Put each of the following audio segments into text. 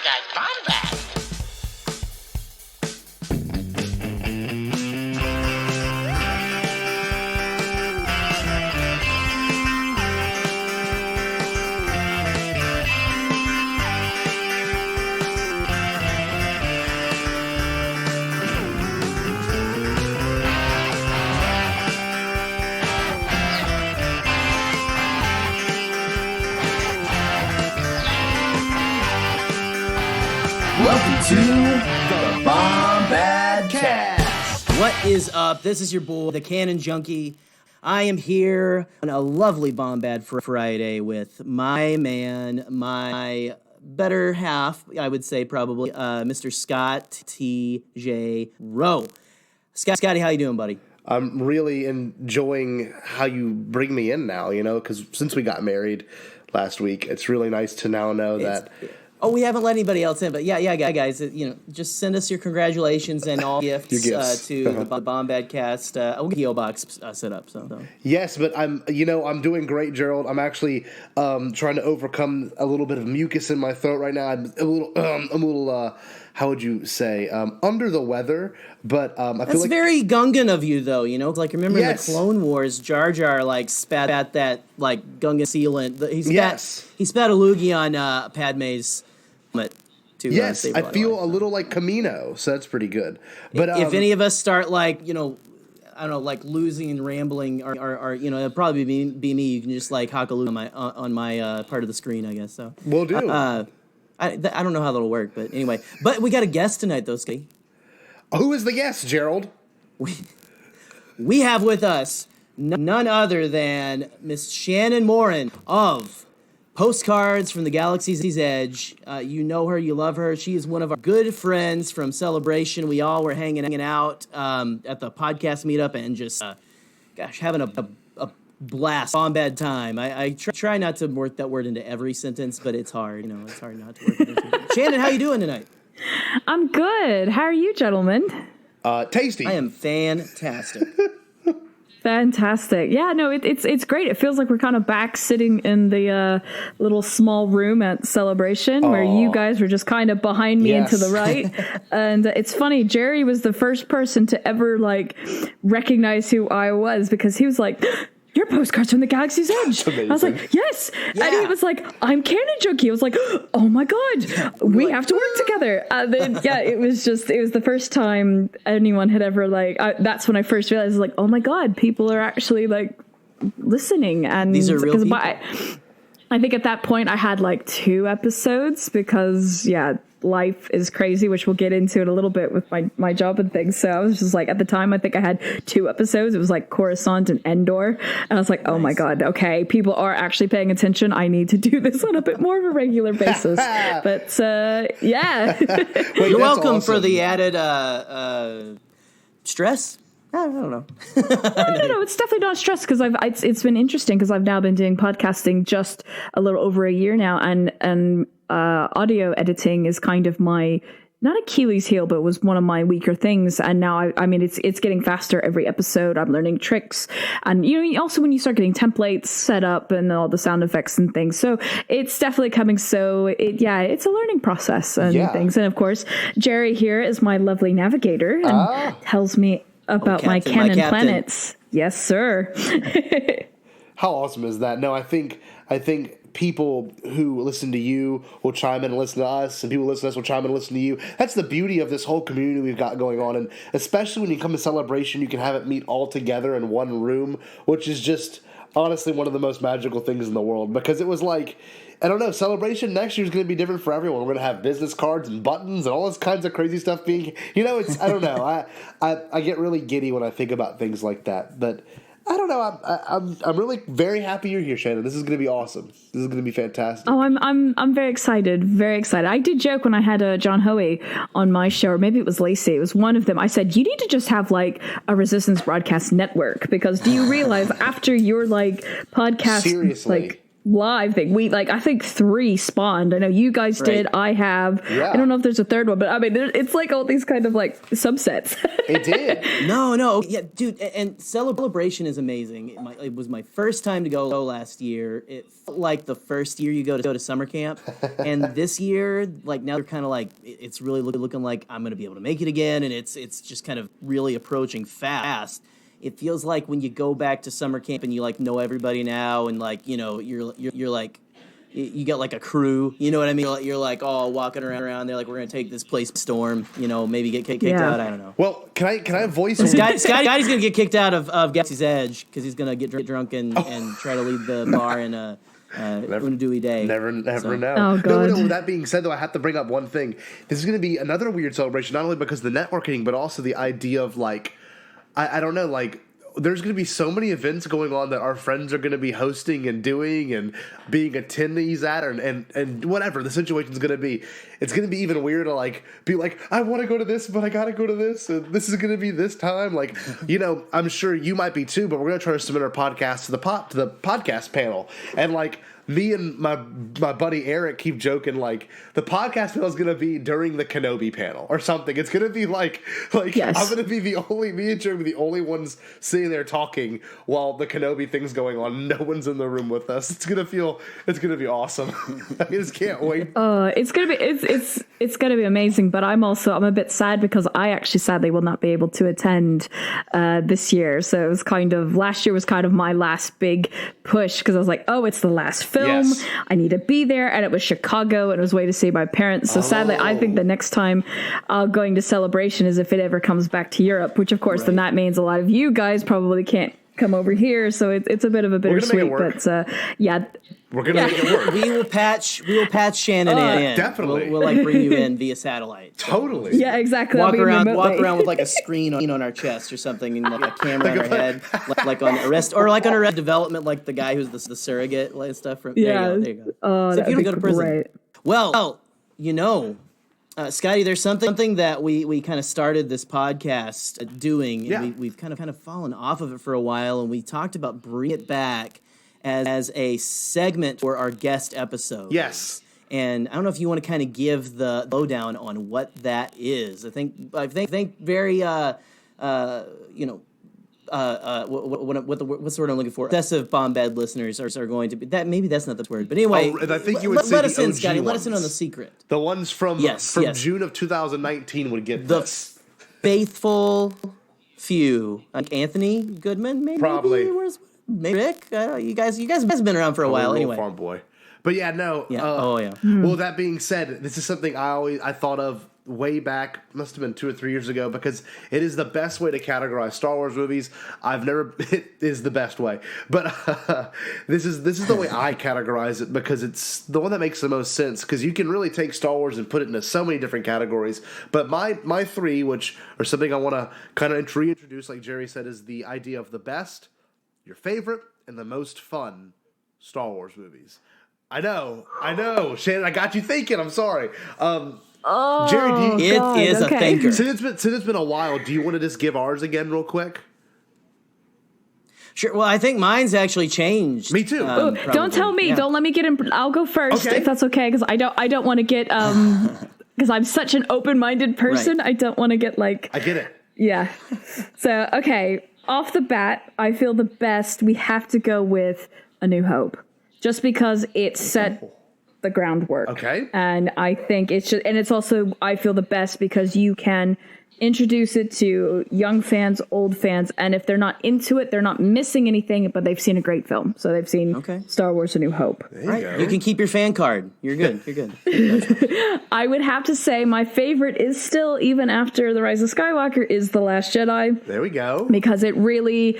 Bombad, Bombad. Welcome to the Bombadcast. What is up? This is your boy, the Canon Junkie. I am here on a lovely Bombad Friday with my man, my better half, I would say probably, Mr. Scott T.J. Rowe. Scotty, how you doing, buddy? I'm really enjoying how you bring me in now, because since we got married last week, it's really nice to now know that... Oh, we haven't let anybody else in, but yeah, guys, just send us your congratulations and all gifts, to the Bombadcast. We'll get the PO box set up. So. Yes, but I'm doing great, Gerald. I'm actually trying to overcome a little bit of mucus in my throat right now. I'm a little. How would you say, under the weather, but I feel like... That's very Gungan of you, though, Like, remember in the Clone Wars, Jar Jar, spat at that, Gungan sealant. He spat a loogie on Padme's helmet, too. Yes, I feel a little like Camino, so that's pretty good. But if any of us start, I don't know, losing and rambling, or it'll probably be me. You can just, hock a loop on my part of the screen, I guess, so. Will do. I don't know how that'll work, but anyway. But we got a guest tonight, though, Scotty. Who is the guest, Gerald? We have with us none other than Miss Shannon Moran of Postcards from the Galaxy's Edge. You know her, you love her. She is one of our good friends from Celebration. We all were hanging out at the podcast meetup and just, having a blast, Bombad time. I try not to work that word into every sentence, but it's hard. It's hard not to work it into. Shannon, how you doing tonight? I'm good. How are you, gentlemen? Tasty. I am fantastic. Fantastic. Yeah, no, it's great. It feels like we're kind of back sitting in the little small room at Celebration where you guys were just kind of behind me and to the right. And it's funny, Gerry was the first person to ever recognize who I was because he was like, "Your Postcards from the Galaxy's Edge." I was like, "Yes." Yeah. And he was like, "I'm Canon Junkie." I was like, "Oh my God, we have to work together." And then, it was the first time anyone had ever that's when I first realized, oh my God, people are actually listening. And these are real people. I think at that point I had 2 episodes because, life is crazy, which we'll get into in a little bit with my job and things. So I was just at the time, I think I had 2 episodes. It was Coruscant and Endor. And I was like, oh my God, okay, people are actually paying attention. I need to do this on a bit more of a regular basis. But yeah. Wait, you're welcome for the added stress. I don't know. No, it's definitely not stress because it's been interesting because I've now been doing podcasting just a little over a year now, and audio editing is kind of my, not Achilles heel, but was one of my weaker things. And now I mean it's getting faster every episode. I'm learning tricks, and also when you start getting templates set up and all the sound effects and things, so it's definitely coming. So it's a learning process and things. And of course, Gerry here is my lovely navigator and tells me about my canon planets. Yes, sir. How awesome is that? No, I think people who listen to you will chime in and listen to us, and people who listen to us will chime in and listen to you. That's the beauty of this whole community we've got going on, and especially when you come to Celebration, you can have it meet all together in one room, which is just honestly one of the most magical things in the world, because it was I don't know, Celebration next year is going to be different for everyone. We're going to have business cards and buttons and all this kinds of crazy stuff being, it's, I don't know. I get really giddy when I think about things like that. But I don't know. I'm really very happy you're here, Shannon. This is going to be awesome. This is going to be fantastic. Oh, I'm very excited. Very excited. I did joke when I had John Hoey on my show, or maybe it was Lacey. It was one of them. I said, you need to just have a Resistance broadcast network, because do you realize after your podcast, seriously. live thing. We I think 3 spawned. I know you guys did. I have. Yeah. I don't know if there's a third one, but I mean, it's like all these kind of subsets. It did. No, yeah, dude, and Celebration is amazing. It was my first time to go last year. It felt like the first year you go to summer camp, and this year, now they're kind of it's really looking like I'm going to be able to make it again, and it's just kind of really approaching fast. It feels like when you go back to summer camp and you know everybody now, and you're you got a crew, you know what I mean? You're all walking around there we're gonna take this place storm, maybe get kicked out. I don't know. Well, can I voice Scotty's gonna get kicked out of Galaxy's Edge because he's gonna get drunk and try to lead the bar in a Unadooey day. Never know. Oh, God. No, that being said, though, I have to bring up one thing. This is going to be another weird celebration, not only because of the networking, but also the idea of I don't know, there's going to be so many events going on that our friends are going to be hosting and doing and being attendees at, and whatever the situation's going to be. It's going to be even weird to be I want to go to this, but I got to go to this, and this is going to be this time. I'm sure you might be too, but we're going to try to submit our podcast to the podcast panel, and me and my buddy Eric keep joking the podcast panel is going to be during the Kenobi panel or something. It's going to be yes. I'm going to be me and Gerry are the only ones sitting there talking while the Kenobi thing's going on. No one's in the room with us. It's going to be awesome. I just can't wait. It's going to be amazing, but I'm a bit sad because I actually sadly will not be able to attend this year. So it was last year was kind of my last big push because I was it's the last film. Yes. I need to be there, and it was Chicago, and it was way to see my parents. So sadly, I think the next time going to Celebration is if it ever comes back to Europe, which of course then that means a lot of you guys probably can't come over here. So it's a bit of a bittersweet, but yeah. We're gonna make it work. We will patch Shannon in. Definitely. We'll bring you in via satellite. Totally. Yeah, exactly. Walk around with a screen on our chest or something, and a camera on our head, on Arrest Development, the guy who's the surrogate stuff from. Yeah. There you go. Oh, so if you don't go to prison. Great. Well, Scotty, there's something that we kind of started this podcast doing, and we've kind of fallen off of it for a while, and we talked about bringing it back as a segment for our guest episodes. Yes. And I don't know if you want to kind of give the lowdown on what that is. I think very what's the word I'm looking for? Obsessive Bombad listeners are going to be that. Maybe that's not the word, but anyway. And I think you would say let the us in, OG Scotty. Let us in ones. on the secret. The ones from June of 2019 would get The this. faithful few, like Anthony Goodman, maybe. Probably. Maybe Rick. You guys have been around for a while anyway. Farm boy. But yeah, no. Yeah. Well, that being said, this is something I thought of way back, must have been 2 or 3 years ago, because it is the best way to categorize Star Wars movies. It is the best way, but this is the way I categorize it, because it's the one that makes the most sense, because you can really take Star Wars and put it into so many different categories. But my 3, which are something I want to kind of reintroduce, like Gerry said, is the idea of the best, your favorite, and the most fun Star Wars movies. I know, Shannon, I got you thinking. I'm sorry. Gerry, it is a thinker. Since it's been a while, do you want to just give ours again real quick? Sure. Well, I think mine's actually changed. Me too. Don't tell me. Yeah. Don't let me get in. I'll go first if that's okay, because I don't want to get because I'm such an open-minded person. Right. I don't want to get I get it. Yeah. So okay, off the bat, I feel the best. We have to go with A New Hope, just because it set the groundwork. Okay. And I think it's also, I feel the best because you can introduce it to young fans, old fans, and if they're not into it, they're not missing anything, but they've seen a great film. So they've seen Star Wars: A New Hope. You can keep your fan card. You're good. You're good. I would have to say my favorite is still, even after The Rise of Skywalker, is The Last Jedi. There we go. Because it really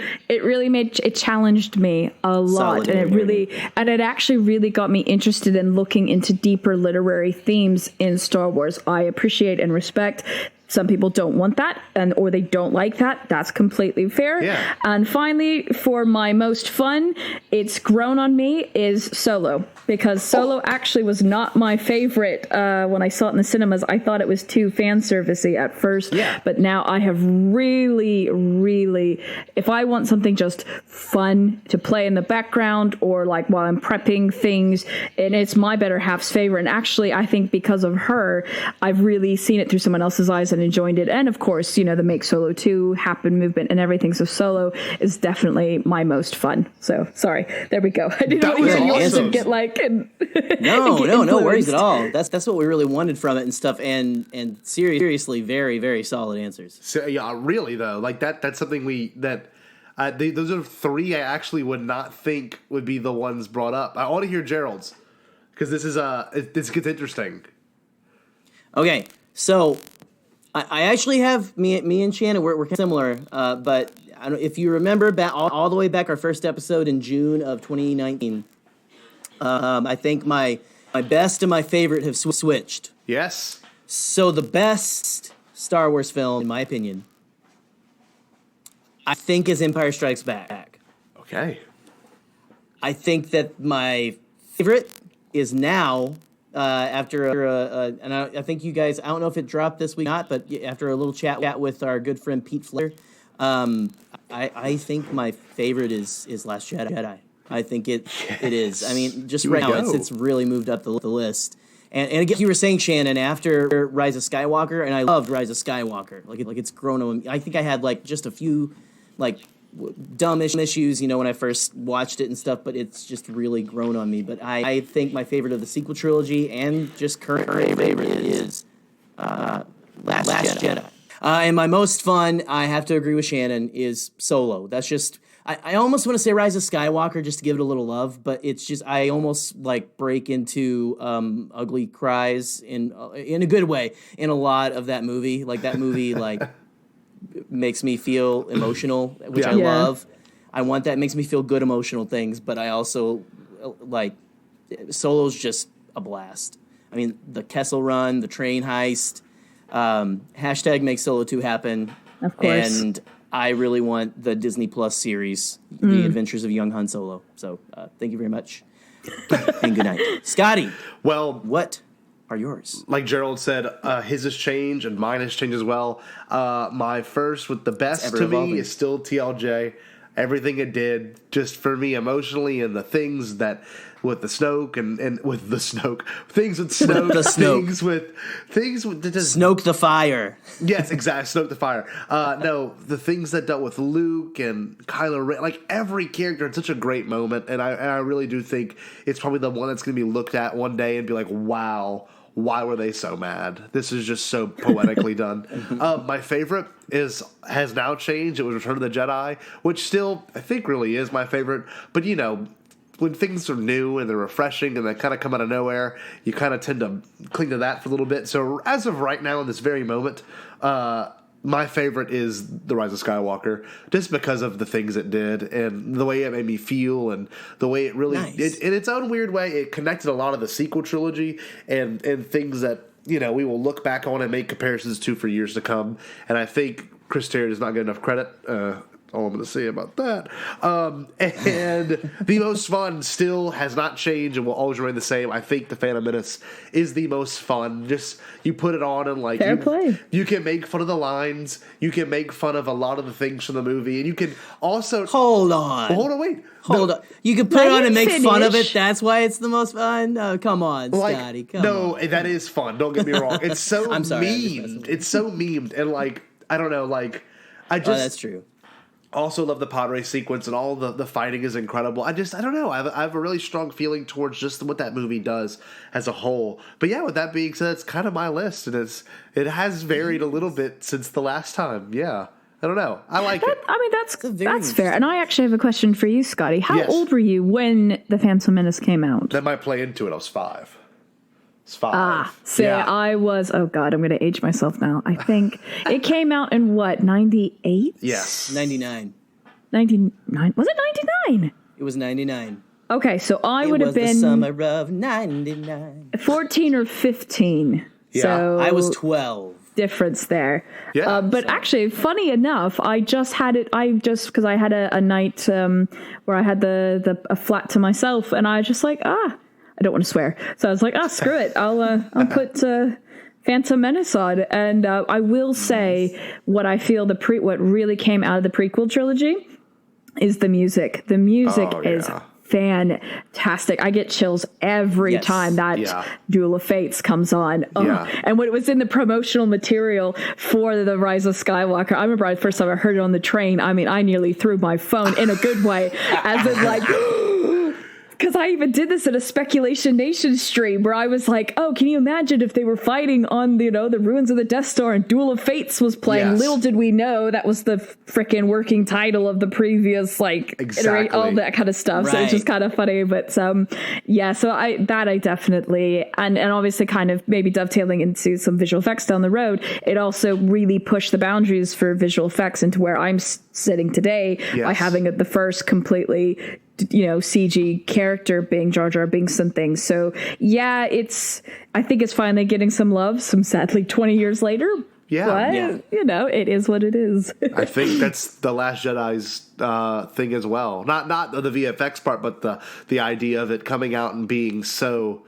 challenged me a lot. And it actually really got me interested in looking into deeper literary themes in Star Wars. I appreciate and respect Some people don't want that, or they don't like that. That's completely fair. Yeah. And finally, for my most fun, it's grown on me, is Solo. Because Solo actually was not my favorite when I saw it in the cinemas. I thought it was too fan servicey at first. Yeah. But now I have really, really, if I want something just fun to play in the background or like while I'm prepping things, and it's my better half's favorite. And actually, I think because of her, I've really seen it through someone else's eyes and enjoyed it. And of course, the Make Solo 2 happen movement and everything. So Solo is definitely my most fun. So sorry, there we go. I didn't know yours would get like. No worries at all. That's what we really wanted from it and stuff. And seriously, very, very solid answers. So, yeah, really though, like that's something those are three I actually would not think would be the ones brought up. I want to hear Gerald's because this gets interesting. Okay, so I actually have me and Shannon. We're kind of similar, but I don't, if you remember back all the way back our first episode in June of 2019. I think my best and my favorite have switched. Yes. So the best Star Wars film, in my opinion, I think is Empire Strikes Back. Okay. I think that my favorite is now after and I think you guys, I don't know if it dropped this week or not, but after a little chat with our good friend Pete Flair, I think my favorite is Last Jedi. I think it is. I mean, just right now, it's really moved up the list. And again, you were saying, Shannon, after Rise of Skywalker, and I loved Rise of Skywalker. Like it's grown on me. I think I had like just a few like dumb issues, when I first watched it and stuff, but it's just really grown on me. But I think my favorite of the sequel trilogy and just current favorite is Last Jedi. And my most fun, I have to agree with Shannon, is Solo. That's just... I almost want to say Rise of Skywalker just to give it a little love, but it's just I almost like break into ugly cries in a good way in a lot of that movie. Like that movie like makes me feel emotional, which I love. I want that. It makes me feel good emotional things, but I also like Solo's just a blast. I mean, the Kessel Run, the train heist, hashtag make Solo 2 happen. Of course. And I really want the Disney Plus series, The Adventures of Young Han Solo. So thank you very much. And good night. Scotty, well, what are yours? Like Gerald said, his has changed and mine has changed as well. My first with the best to me is still TLJ. Everything it did just for me emotionally and the things that with the Snoke and with the Snoke, things with Snoke, the Snoke. things with just Snoke the Fire. Yes, exactly. Snoke the Fire. No, the things that dealt with Luke and Kylo Ren, like every character in such a great moment, and I really do think it's probably the one that's going to be looked at one day and be like, wow. Why were they so mad? This is just so poetically done. My favorite has now changed. It was Return of the Jedi, which still I think really is my favorite. But when things are new and they're refreshing and they kind of come out of nowhere, you kind of tend to cling to that for a little bit. So as of right now, in this very moment, my favorite is The Rise of Skywalker, just because of the things it did and the way it made me feel and the way it really, in its own weird way, it connected a lot of the sequel trilogy and things that, we will look back on and make comparisons to for years to come. And I think Chris Terry does not get enough credit. All I'm going to say about that. And the most fun still has not changed and will always remain the same. I think The Phantom Menace is the most fun. Just, you put it on and like, you can make fun of the lines. You can make fun of a lot of the things from the movie. And you can also... Hold on. Wait. Hold on. You can put it on and make fun of it. That's why it's the most fun? No, come on, Scotty. Come on. No, that is fun. Don't get me wrong. It's so I'm sorry, memed. It's so memed. And like, I don't know, like, I just... that's true. Also love the pod race sequence and all the fighting is incredible. I don't know. I have a really strong feeling towards just what that movie does as a whole. But yeah, with that being said, it's kind of my list, and it has varied a little bit since the last time. Yeah, I don't know. I like it. I mean, that's fair. And I actually have a question for you, Scotty. How old were you when The Phantom Menace came out? That might play into it. I was 5. I was, oh God, I'm going to age myself now. I think it came out in what, 98? Yes. 99. 99? Was it 99? It was 99. Okay, so I would have been... the summer of 99. 14 or 15. Yeah. So I was 12. difference there. Yeah. But actually, funny enough, I just had it. Because I had a night where I had a flat to myself, and I was just like, I don't want to swear, so I was like, screw it, I'll put Phantom Menace on, and I will say what I feel what really came out of the prequel trilogy is the music. The music is fantastic. I get chills every time that Duel of Fates comes on. And when it was in the promotional material for The Rise of Skywalker, I remember the first time I heard it on the train. I mean, I nearly threw my phone in a good way, as in like, because I even did this in a Speculation Nation stream where I was like, oh, can you imagine if they were fighting on, the ruins of the Death Star and Duel of Fates was playing? Little did we know that was the freaking working title of the previous, iterate, all that kind of stuff. Right. So it's just kind of funny. But so I definitely, and obviously kind of maybe dovetailing into some visual effects down the road, it also really pushed the boundaries for visual effects into where I'm sitting today by having the first completely CG character being Jar Jar Binks and things. So I think it's finally getting some love, some sadly 20 years later. But it is what it is. I think that's the Last Jedi's thing as well. Not the VFX part, but the idea of it coming out and being so,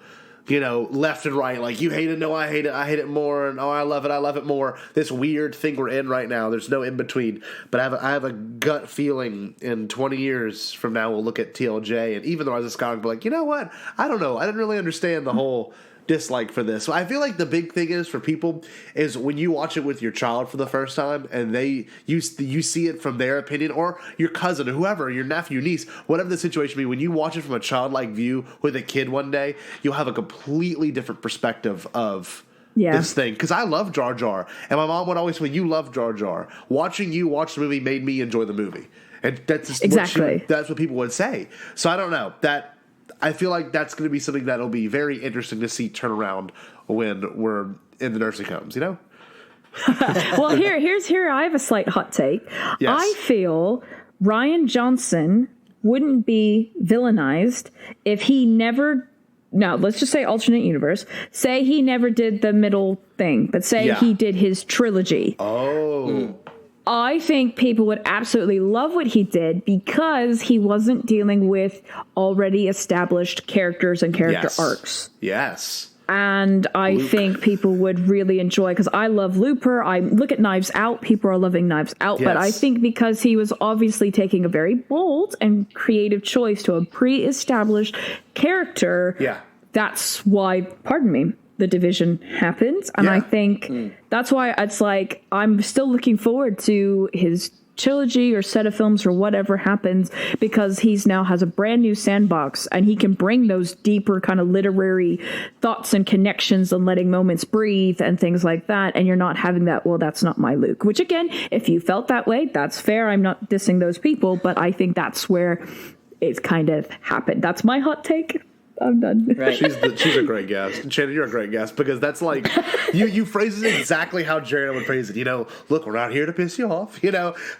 left and right. Like, you hate it, no, I hate it more, and I love it more. This weird thing we're in right now. There's no in between. But I have a gut feeling in 20 years from now we'll look at TLJ and even though I was a Scotty, be like, you know what? I don't know. I didn't really understand the whole dislike for this. So I feel like the big thing is for people is when you watch it with your child for the first time and you see it from their opinion, or your cousin or whoever, your nephew, niece, whatever the situation be, when you watch it from a childlike view with a kid one day, you'll have a completely different perspective of this thing. Because I love Jar Jar, and my mom would always say, you love Jar Jar. Watching you watch the movie made me enjoy the movie. And that's exactly that's what people would say. So I don't know. I feel like that's going to be something that'll be very interesting to see turn around when we're in the nursing homes, Well, here I have a slight hot take. Yes. I feel Rian Johnson wouldn't be villainized if he never. Now, let's just say alternate universe. Say he never did the middle thing, but say he did his trilogy. Oh. I think people would absolutely love what he did because he wasn't dealing with already established characters and character arcs. Yes. And I think people would really enjoy, because I love Looper. I look at Knives Out. People are loving Knives Out. Yes. But I think because he was obviously taking a very bold and creative choice to a pre-established character, that's why, The Division happened. And I think that's why it's like, I'm still looking forward to his trilogy or set of films or whatever happens, because he's now has a brand new sandbox and he can bring those deeper kind of literary thoughts and connections and letting moments breathe and things like that. And you're not having that, well, that's not my Luke, which again, if you felt that way, that's fair. I'm not dissing those people, but I think that's where it's kind of happened. That's my hot take. I'm done. Right. She's a great guest. Shannon, you're a great guest, because that's like you phrase it exactly how Gerry would phrase it. Look, we're not here to piss you off. You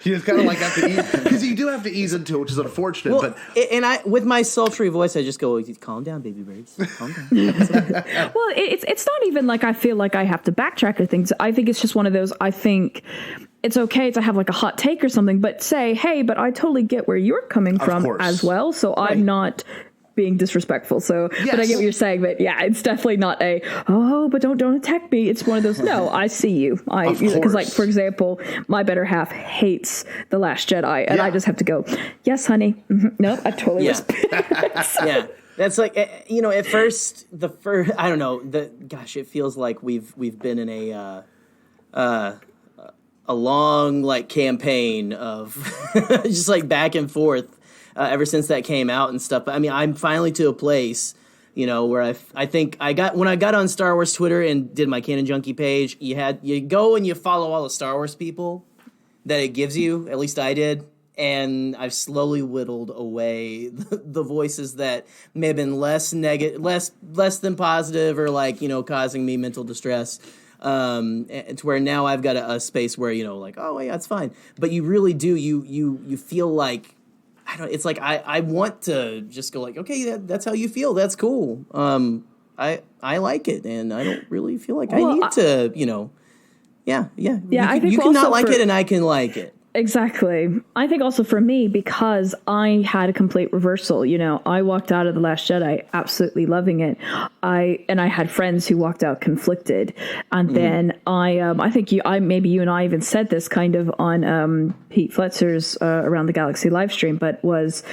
just kind of like have to ease, because you do have to ease into it, which is unfortunate. Well, and I, with my sultry voice, I just go, calm down, baby birds. Calm down. Well, it's not even like I feel like I have to backtrack or things. I think it's just one of those, I think it's okay to have like a hot take or something, but say, hey, but I totally get where you're coming from as well. So I'm not being disrespectful. So, but I get what you're saying. But yeah, it's definitely not but don't attack me. It's one of those. No, I see you. Because like, for example, my better half hates The Last Jedi, and I just have to go, yes, honey. Mm-hmm. No, I totally respect. Yeah. That's like, at first, I don't know, it feels like we've been in a long like campaign of just like back and forth ever since that came out and stuff. But I mean, I'm finally to a place, where I think when I got on Star Wars Twitter and did my Canon Junkie page, you go and you follow all the Star Wars people that it gives you. At least I did. And I've slowly whittled away the voices that may have been less negative, less than positive, or like, causing me mental distress. To where now I've got a space where, like, oh yeah, it's fine. But you really do, you feel like, it's like I want to just go like, okay, that's how you feel. That's cool. I like it, and I don't really feel like I need to, Yeah. I think you can not also like it, and I can like it. Exactly. I think also for me, because I had a complete reversal, I walked out of The Last Jedi absolutely loving it. I had friends who walked out conflicted. And then I think maybe you and I even said this kind of on Pete Fletzer's Around the Galaxy live stream, but was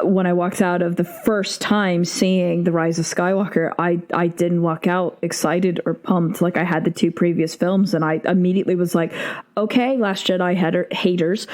when I walked out of the first time seeing The Rise of Skywalker, I didn't walk out excited or pumped like I had the two previous films. And I immediately was like, okay, Last Jedi haters,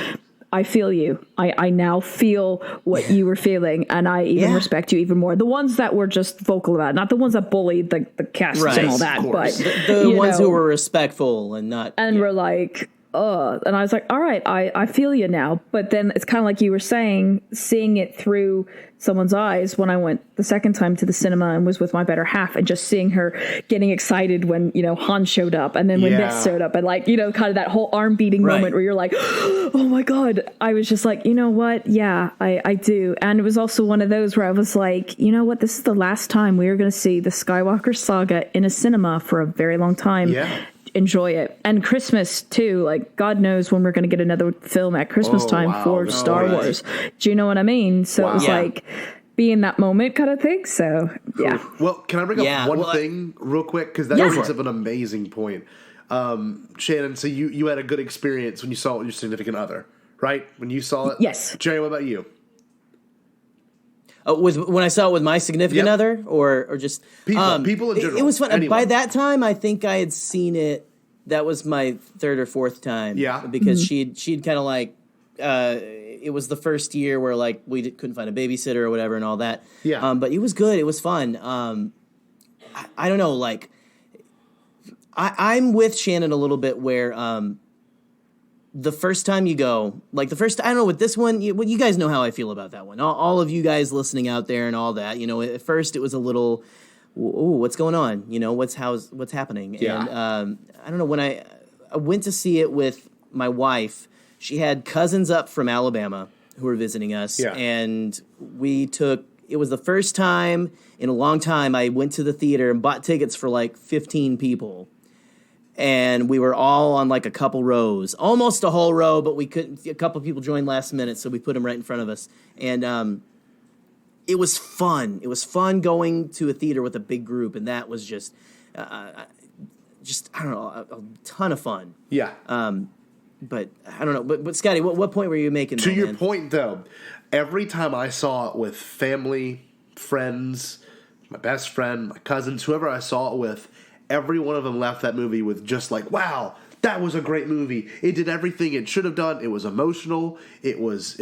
I feel you. I now feel what you were feeling, and I even respect you even more. The ones that were just vocal about it, not the ones that bullied the cast and all that, but the ones who were respectful and not. And were like, and I was like, all right, I feel you now. But then it's kind of like you were saying, seeing it through someone's eyes when I went the second time to the cinema and was with my better half, and just seeing her getting excited when, Han showed up, and then when this showed up, and kind of that whole arm beating moment where you're like, oh my God. I was just like, you know what? Yeah, I do. And it was also one of those where I was like, you know what? This is the last time we are going to see the Skywalker saga in a cinema for a very long time. Yeah. Enjoy it. And Christmas too, like God knows when we're going to get another film at Christmas time for Star Wars. Do you know what I mean? So it was like be in that moment kind of thing. So yeah. Well, can I bring up one thing real quick? Because that brings up an amazing point. Shannon, so you had a good experience when you saw it with your significant other, right? When you saw it? Yes. Gerry, what about you? When I saw it with my significant other, or just people in general. It was fun. Anyone. By that time, I think I had seen it. That was my third or fourth time. Yeah, because she'd kind of like it was the first year where like we couldn't find a babysitter or whatever and all that. Yeah, but it was good. It was fun. I don't know. Like I'm with Shannon a little bit where the first time you go, like I don't know, with this one, you guys know how I feel about that one. All of you guys listening out there and all that, at first it was a little, ooh, what's going on? What's happening? Yeah. And I don't know, when I went to see it with my wife, she had cousins up from Alabama who were visiting us. Yeah. And it was the first time in a long time I went to the theater and bought tickets for like 15 people. And we were all on like a couple rows, almost a whole row, but we couldn't. A couple people joined last minute, so we put them right in front of us. And it was fun. It was fun going to a theater with a big group, and that was just I don't know, a ton of fun. Yeah. But I don't know. But Scotty, what point were you making? To your point, though, every time I saw it with family, friends, my best friend, my cousins, whoever I saw it with, every one of them left that movie with just like, wow, that was a great movie. It did everything it should have done. It was emotional. It was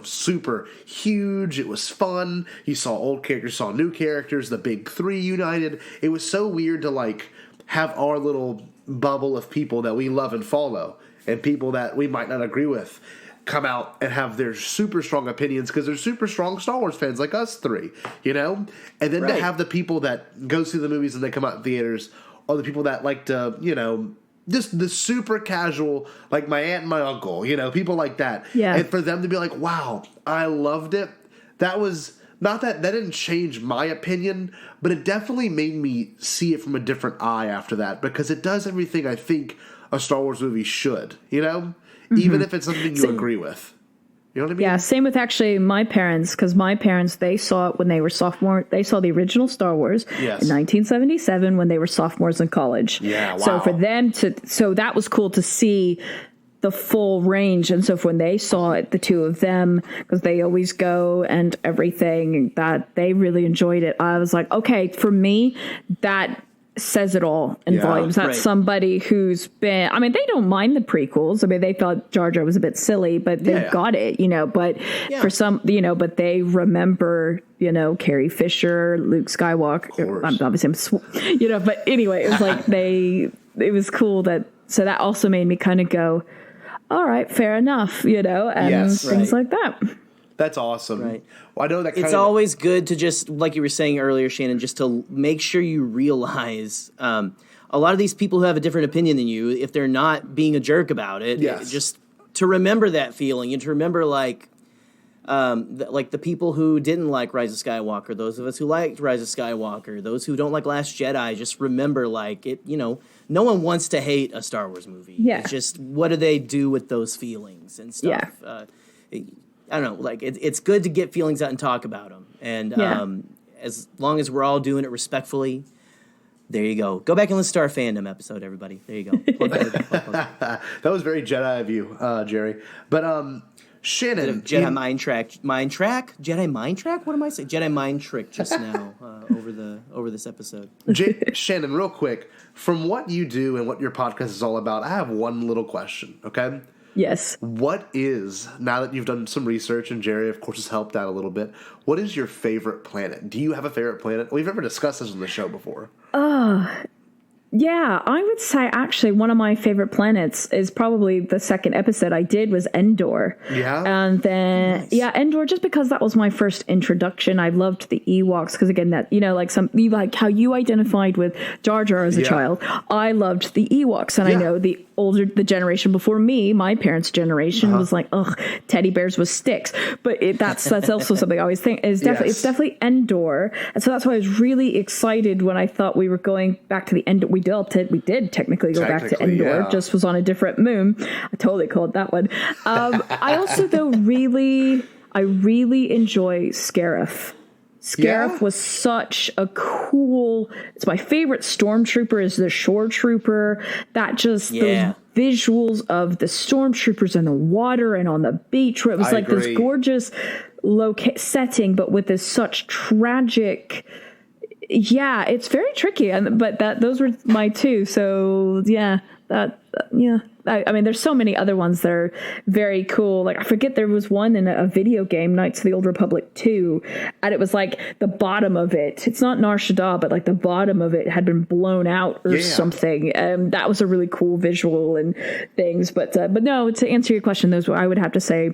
super huge. It was fun. You saw old characters, saw new characters, the big three united. It was so weird to like have our little bubble of people that we love and follow and people that we might not agree with come out and have their super strong opinions because they're super strong Star Wars fans like us three, And then to have the people that go see the movies and they come out in theaters, or the people that like to, just the super casual, like my aunt and my uncle, people like that. Yeah. And for them to be like, wow, I loved it. That was not that didn't change my opinion, but it definitely made me see it from a different eye after that because it does everything I think a Star Wars movie should, even if it's something you agree with. You know what I mean? Yeah, same with actually my parents, because my parents, they saw it when they were sophomore. They saw the original Star Wars in 1977 when they were sophomores in college. Yeah, wow. So for them so that was cool to see the full range. And so when they saw it, the two of them, because they always go and everything, that they really enjoyed it. I was like, okay, for me, that says it all in volumes. That's somebody who's been, they don't mind the prequels. They thought Jar Jar was a bit silly, but they got it, but for some, but they remember, Carrie Fisher, Luke Skywalker, obviously but anyway, it was like it was cool so that also made me kind of go, all right, fair enough, and things like that. That's awesome. Right. Well, I know that it's always good to just, like you were saying earlier, Shannon, just to make sure you realize a lot of these people who have a different opinion than you, if they're not being a jerk about it, just to remember that feeling and to remember, like, like the people who didn't like Rise of Skywalker, those of us who liked Rise of Skywalker, those who don't like Last Jedi, just remember, like, it, you know, no one wants to hate a Star Wars movie. Yeah. It's just, what do they do with those feelings and stuff? Yeah. I don't know, like, it's good to get feelings out and talk about them. And as long as we're all doing it respectfully, there you go. Go back and listen to our fandom episode, everybody. There you go. That was very Jedi of you, Gerry. But Shannon, Jedi mind track. Jedi mind track. What am I saying? Jedi mind trick just now over this episode. Shannon, real quick, from what you do and what your podcast is all about, I have one little question. Okay. Yes. What is, now that you've done some research and Gerry, of course, has helped out a little bit, what is your favorite planet? Do you have a favorite planet? We've never discussed this on the show before. Yeah, I would say actually one of my favorite planets is probably the second episode I did was Endor. Yeah? And then, Endor, just because that was my first introduction. I loved the Ewoks because, again, that, you know, like like how you identified with Jar Jar as a child. I loved the Ewoks. And I know the generation before me, my parents' generation was like, ugh, teddy bears with sticks. But that's also something I always think is definitely, it's definitely Endor. And so that's why I was really excited when I thought we were going back to the Endor. We did technically go back to Endor, just was on a different moon. I totally called that one. I also, though, really enjoy Scarif. Scarif was such a cool, it's my favorite Stormtrooper is the Shore Trooper. That just, the visuals of the Stormtroopers in the water and on the beach, where it was this gorgeous setting, but with this such tragic, it's very tricky. But those were my two. So I mean, there's so many other ones that are very cool. Like, I forget, there was one in a video game, Knights of the Old Republic 2, and it was like the bottom of it. It's not Nar Shaddaa, but like the bottom of it had been blown out or something. That was a really cool visual and things. But no, to answer your question, those I would have to say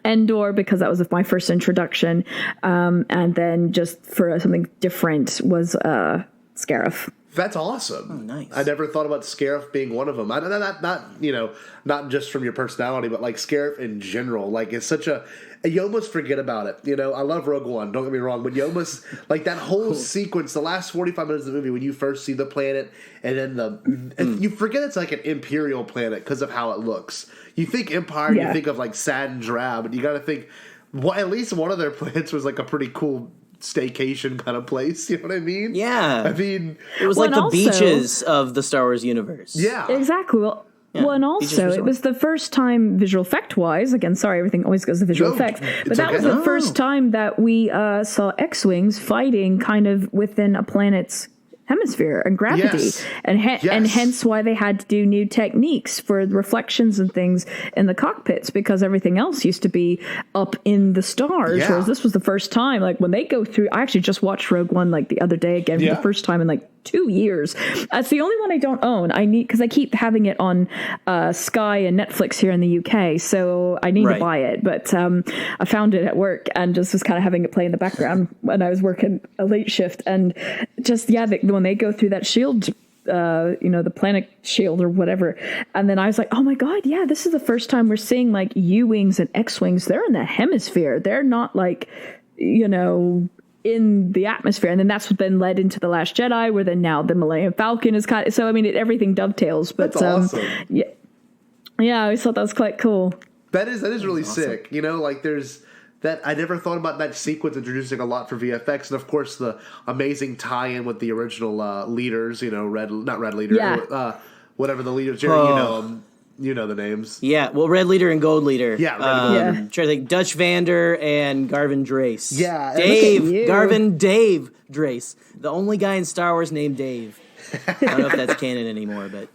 Endor, because that was my first introduction. And then just for something different was Scarif. That's awesome. Oh, nice. I never thought about Scarif being one of them. Not just from your personality, but like Scarif in general. Like, it's such you almost forget about it. You know, I love Rogue One, don't get me wrong, but you almost, like that whole sequence, the last 45 minutes of the movie, when you first see the planet, and then and you forget it's like an Imperial planet because of how it looks. You think Empire, you think of like sad and drab, but you got to think, at least one of their planets was like a pretty cool staycation kind of place, you know what I mean? Yeah. I mean, it was like the beaches of the Star Wars universe. Yeah. Exactly. Well, and also, it was the first time, visual effect-wise, again, sorry, everything always goes to visual effects, but that was the first time that we saw X-Wings fighting kind of within a planet's hemisphere and gravity, and hence why they had to do new techniques for reflections and things in the cockpits, because everything else used to be up in the stars, whereas this was the first time, like when they go through, I actually just watched Rogue One like the other day again for the first time in like 2 years. It's the only one I don't own. I need, because I keep having it on Sky and Netflix here in the UK, so I need to buy it. But I found it at work and just was kind of having it play in the background when I was working a late shift, and just when they go through that shield, the planet shield or whatever, and then I was like, oh my god, this is the first time we're seeing like U-wings and X-wings. They're in the hemisphere. They're not like, in the atmosphere. And then that's what then led into The Last Jedi, where then now the Millennium Falcon is kind of, so I mean, everything dovetails. But that's awesome. I always thought that was quite cool. That is really sick. Awesome. Like there's that, I never thought about that sequence introducing a lot for VFX, and of course the amazing tie-in with the original leaders. Whatever the leaders. Gerry, you know the names. Yeah, well, Red Leader and Gold Leader. Yeah, Red and Gold Leader. Trying to think, Dutch Vander and Garvin Drace. Yeah. Garvin Dave Drace. The only guy in Star Wars named Dave. I don't know if that's canon anymore, but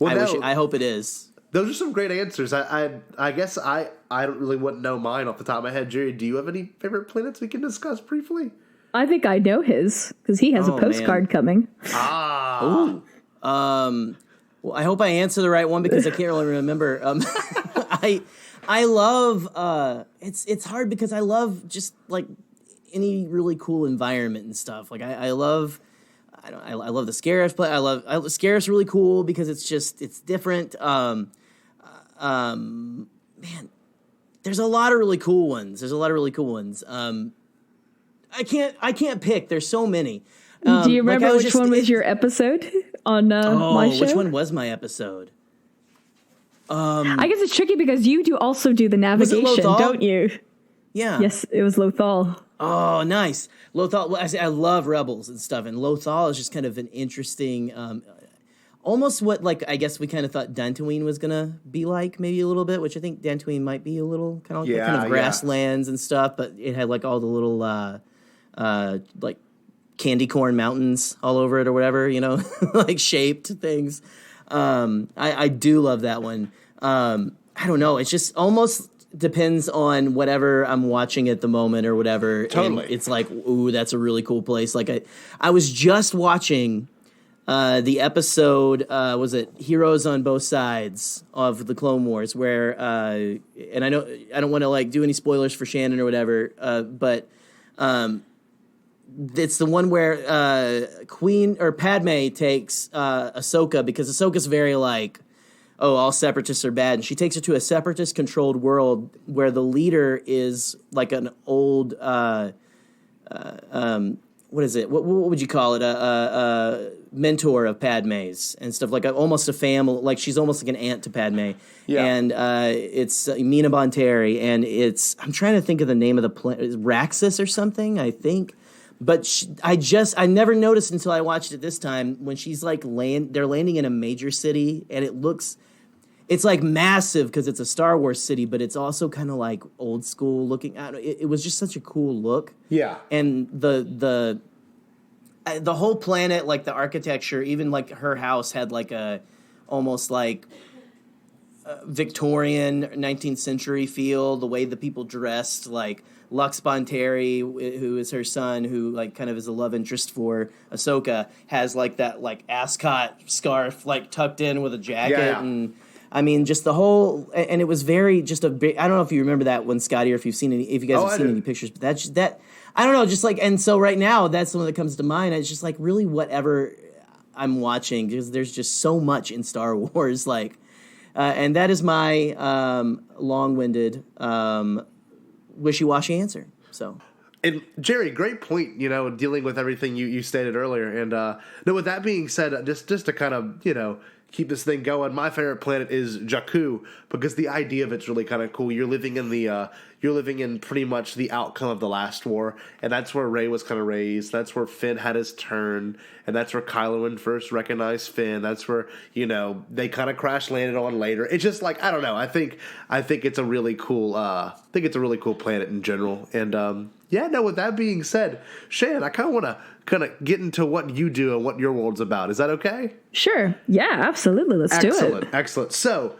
I hope it is. Those are some great answers. I guess I really wouldn't know mine off the top of my head. Gerry, do you have any favorite planets we can discuss briefly? I think I know his, because he has a postcard coming. Ooh. Well, I hope I answer the right one because I can't really remember. I love it's hard because I love just like any really cool environment and stuff. Like I love the Scarif play. Scarif's really cool because it's different. Man, there's a lot of really cool ones. I can't pick. There's so many. Do you remember which one was your episode on my show? Which one was my episode? I guess it's tricky because you also do the navigation, don't you? Yeah. Yes, it was Lothal. Oh, nice. Lothal. Well, I love Rebels and stuff, and Lothal is just kind of an interesting, almost what, like, I guess we kind of thought Dantooine was gonna be like, maybe a little bit, which I think Dantooine might be a little kind of grasslands and stuff, but it had like all the little like candy corn mountains all over it or whatever, you know, like shaped things. I do love that one. I don't know. It's just almost depends on whatever I'm watching at the moment or whatever. Totally. And it's like, ooh, that's a really cool place. Like I was just watching the episode, was it Heroes on Both Sides of the Clone Wars, where, and I know I don't want to like do any spoilers for Shannon or whatever, but it's the one where Queen or Padme takes Ahsoka, because Ahsoka's very like, oh, all separatists are bad, and she takes her to a separatist-controlled world where the leader is like an old, what is it? What would you call it? A mentor of Padme's and stuff, like almost a family. Like she's almost like an aunt to Padme. Yeah. And it's Mina Bonteri, and I'm trying to think of the name of the planet, Raxus or something, I think. But I never noticed until I watched it this time when she's like they're landing in a major city, and it's like massive because it's a Star Wars city, but it's also kind of like old school looking. It was just such a cool look. Yeah. And the whole planet, like the architecture, even like her house had like a almost like Victorian 19th century feel, the way the people dressed, like Lux Bonteri, who is her son, who like kind of is a love interest for Ahsoka, has like that like ascot scarf like tucked in with a jacket. Yeah. And I mean, just the whole, and it was very just a big, I don't know if you remember that one, Scotty, or if you guys have seen any pictures, but that I don't know, just like, and so right now that's the one that comes to mind. It's just like really whatever I'm watching, because there's just so much in Star Wars, like, and that is my long-winded wishy-washy answer. So, and Gerry, great point. You know, dealing with everything you stated earlier. And no, with that being said, just to kind of keep this thing going, my favorite planet is Jakku, because the idea of it's really kind of cool. You're living in pretty much the outcome of the last war, and that's where Rey was kind of raised. That's where Finn had his turn, and that's where Kylo Ren first recognized Finn. That's where they kind of crash landed on later. It's just like, I don't know. I think it's a really cool. Planet in general. And with that being said, Shan, I kind of want to get into what you do and what your world's about. Is that okay? Sure. Yeah, absolutely. Let's do it. Excellent. So,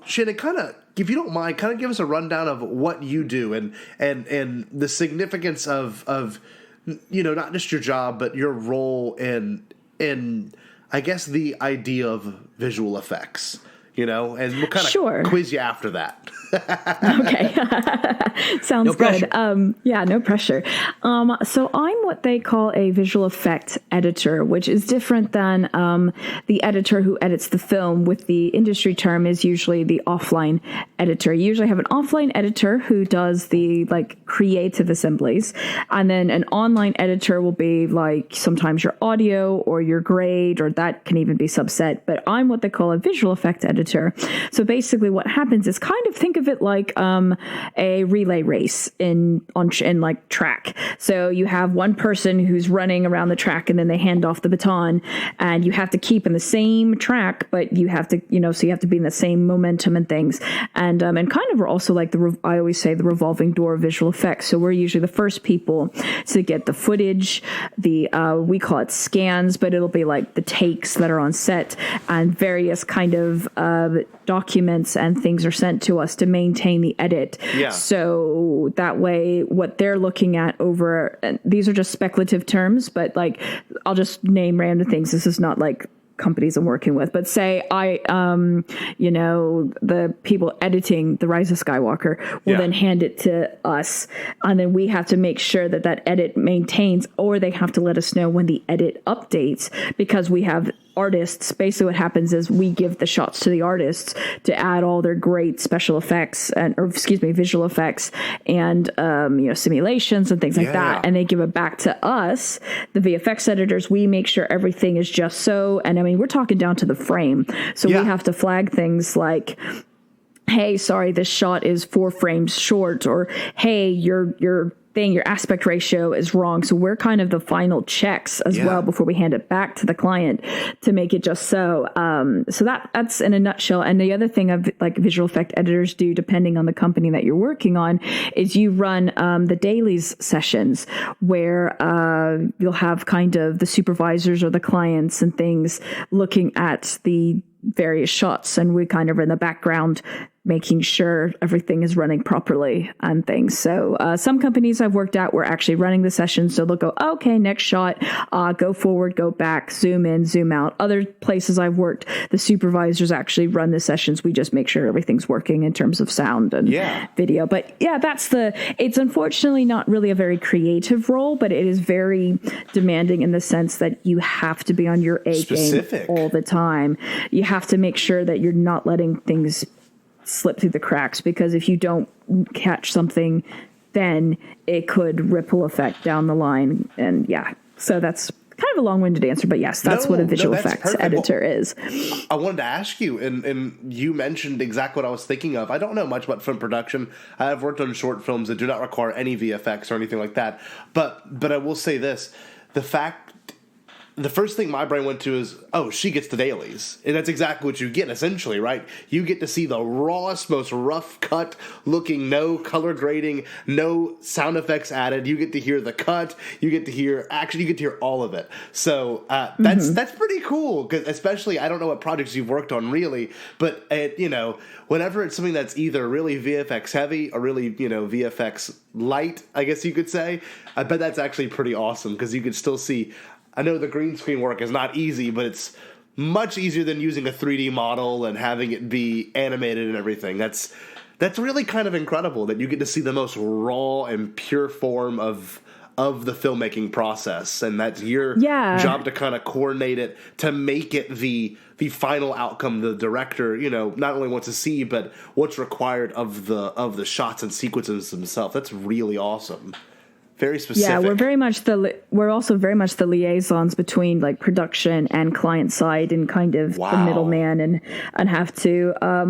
Shannon, kind of, if you don't mind, kind of give us a rundown of what you do and the significance of not just your job, but your role in I guess the idea of visual effects. And we'll kind of quiz you after that. Okay. Sounds no good. No pressure. So I'm what they call a visual effect editor, which is different than the editor who edits the film. With the industry term is usually the offline editor. You usually have an offline editor who does the like creative assemblies, and then an online editor will be like sometimes your audio or your grade, or that can even be subset. But I'm what they call a visual effect editor. So basically what happens is, kind of think of it like a relay race in like track. So you have one person who's running around the track, and then they hand off the baton, and you have to keep in the same track, but you have to, so you have to be in the same momentum and things. And kind of we're also like I always say the revolving door of visual effects. So we're usually the first people to get the footage, we call it scans, but it'll be like the takes that are on set, and various kind of documents and things are sent to us to maintain the edit. Yeah. So that way what they're looking at over, and these are just speculative terms, but like I'll just name random things. This is not like companies I'm working with, but say the people editing The Rise of Skywalker will then hand it to us, and then we have to make sure that edit maintains, or they have to let us know when the edit updates, because we have artists, basically what happens is we give the shots to the artists to add all their great special effects visual effects and, simulations and things like that. And they give it back to us, the VFX editors. We make sure everything is just so, and I mean, we're talking down to the frame. So we have to flag things like, hey, sorry, this shot is 4 frames short, or hey, your aspect ratio is wrong. So we're kind of the final checks as well before we hand it back to the client to make it just so. So that's in a nutshell. And the other thing of like visual effect editors do, depending on the company that you're working on, is you run the Dailies Sessions, where you'll have kind of the supervisors or the clients and things looking at the various shots, and we kind of in the background making sure everything is running properly and things. So some companies I've worked at were actually running the session. So they'll go, okay, next shot, go forward, go back, zoom in, zoom out. Other places I've worked, the supervisors actually run the sessions. We just make sure everything's working in terms of sound and video. But yeah, it's unfortunately not really a very creative role, but it is very demanding in the sense that you have to be on your A game all the time. You have to make sure that you're not letting things slip through the cracks, because if you don't catch something, then it could ripple effect down the line. And so that's kind of a long-winded answer, but yes, that's what a visual effects editor is. I wanted to ask you, and you mentioned exactly what I was thinking of. I don't know much about film production. I have worked on short films that do not require any VFX or anything like that. But I will say this: the first thing my brain went to is, oh, she gets the dailies. And that's exactly what you get, essentially, right? You get to see the rawest, most rough cut looking, no color grading, no sound effects added. You get to hear the cut. You get to hear action. You get to hear all of it. So that's pretty cool, because especially, I don't know what projects you've worked on really, but, whenever it's something that's either really VFX heavy or really, VFX light, I guess you could say, I bet that's actually pretty awesome, because you could still see. I know the green screen work is not easy, but it's much easier than using a 3D model and having it be animated and everything. That's really kind of incredible that you get to see the most raw and pure form of the filmmaking process, and that's your job to kind of coordinate it to make it the final outcome the director, not only wants to see, but what's required of the shots and sequences themselves. That's really awesome. Very specific. Yeah, we're also very much the liaisons between like production and client side, and kind of the middleman, and have to. I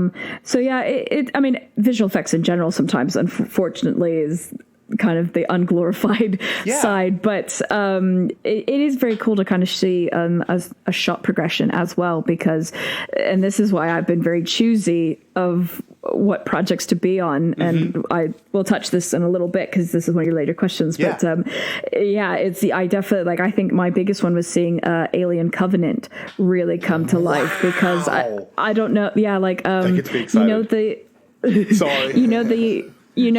mean, visual effects in general sometimes, unfortunately, is kind of the unglorified side, but it is very cool to kind of see a shot progression as well, because, and this is why I've been very choosy of what projects to be on, and I will touch this in a little bit because this is one of your later questions, but I think my biggest one was seeing Alien Covenant really come to life, because I don't know, that gets me excited. Sorry.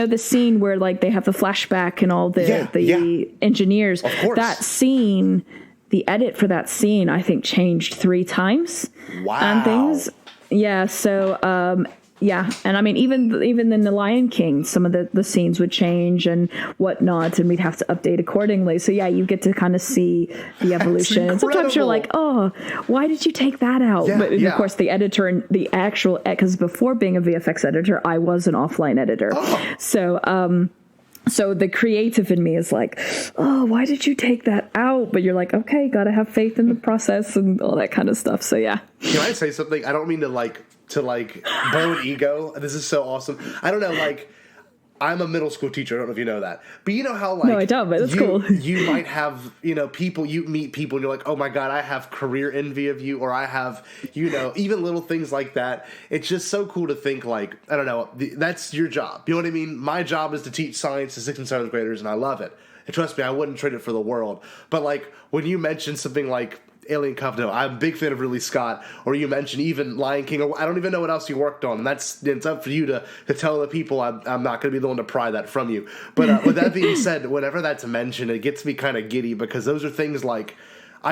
The scene where like they have the flashback and all the engineers. Of course. That scene, the edit for that scene, I think changed 3 times. Wow. And things. Yeah. So, and I mean, even in The Lion King, some of the scenes would change and whatnot, and we'd have to update accordingly. So yeah, you get to kind of see the evolution. And sometimes you're like, oh, why did you take that out? But of course, the editor and the actual, because before being a VFX editor, I was an offline editor. Oh. So the creative in me is like, oh, why did you take that out? But you're like, okay, gotta have faith in the process and all that kind of stuff. So yeah. Can I say something? I don't mean to bone ego. This is so awesome. I don't know, I'm a middle school teacher. I don't know if you know that. But you know how, no, I don't, but that's cool. You might have, people, you meet people and you're like, oh my God, I have career envy of you, or I have, even little things like that. It's just so cool to think I don't know, that's your job. You know what I mean? My job is to teach science to 6th and 7th graders, and I love it. And trust me, I wouldn't trade it for the world. But when you mention something like Alien Covenant, I'm a big fan of Ridley Scott, or you mentioned even Lion King, or I don't even know what else you worked on, and it's up for you to tell the people. I'm not going to be the one to pry that from you. But with that being said, whenever that's mentioned, it gets me kind of giddy, because those are things I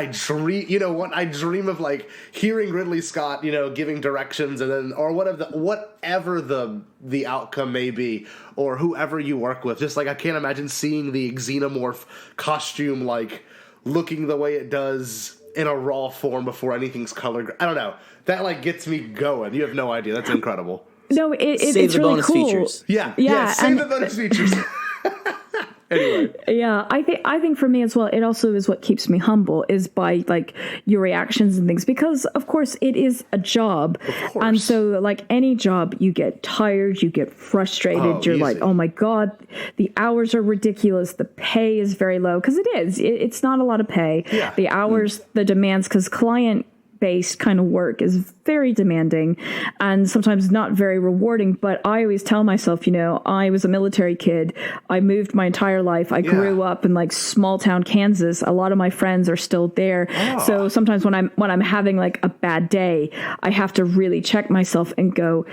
dream of hearing Ridley Scott, giving directions, and then, or whatever the outcome may be, or whoever you work with. Just I can't imagine seeing the xenomorph costume looking the way it does in a raw form before anything's colored. I don't know. That like gets me going. You have no idea. That's incredible. No, Save it's the really bonus cool. features. Yeah. Save the bonus features. Anyway. Yeah, I think for me as well, it also is what keeps me humble is by like your reactions and things, because of course it is a job. Of course. And so like any job, you get tired, you get frustrated, you're easy. like, oh my God, the hours are ridiculous. The pay is very low because it is. It's not a lot of pay. Yeah. The hours, the demands, because client based kind of work is very demanding and sometimes not very rewarding. But I always tell myself, you know, I was a military kid. I moved my entire life. I grew up in like small town Kansas. A lot of my friends are still there. So sometimes when I'm having like a bad day, I have to really check myself and go,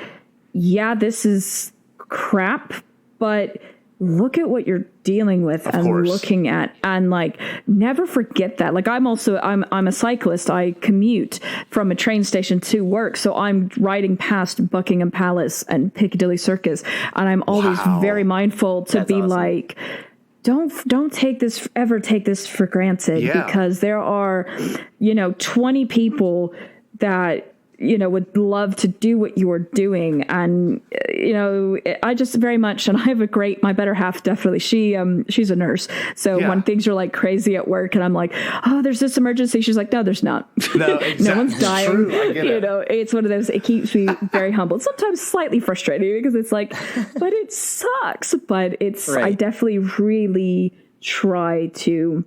yeah, this is crap, but look at what you're dealing with looking at, and like never forget that. Like I'm a cyclist. I commute from a train station to work, so I'm riding past Buckingham Palace and Piccadilly Circus, and I'm always very mindful to be awesome. Like, don't take this for granted, because there are, 20 people that would love to do what you're doing. And, I just very much, and I have my better half, definitely, she's a nurse. So when things are like crazy at work and I'm like, oh, there's this emergency. She's like, no, there's not. No, exactly. No one's dying. True. I get it. It's one of those, it keeps me very humble. Sometimes slightly frustrating because it's like, but it sucks. But I definitely really try to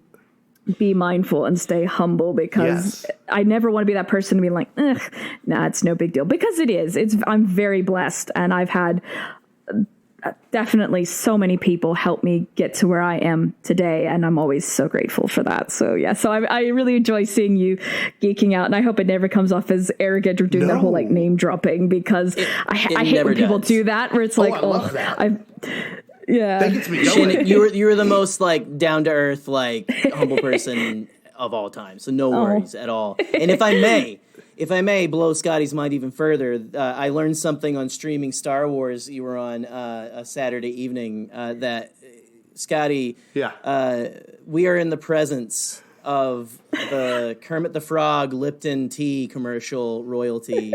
be mindful and stay humble, because I never want to be that person to be like, nah, it's no big deal, because it is. I'm very blessed, and I've had definitely so many people help me get to where I am today, and I'm always so grateful for that. So I really enjoy seeing you geeking out, and I hope it never comes off as arrogant or doing that whole like name dropping, because I hate when people do that, where it's like, I love that. Yeah, that gets me going. Shannon, you're the most like down to earth, like humble person of all time. So no worries at all. And if I may blow Scotty's mind even further, I learned something on streaming Star Wars. You were on a Saturday evening that Scotty. We are in the presence of the Kermit the Frog Lipton tea commercial royalty.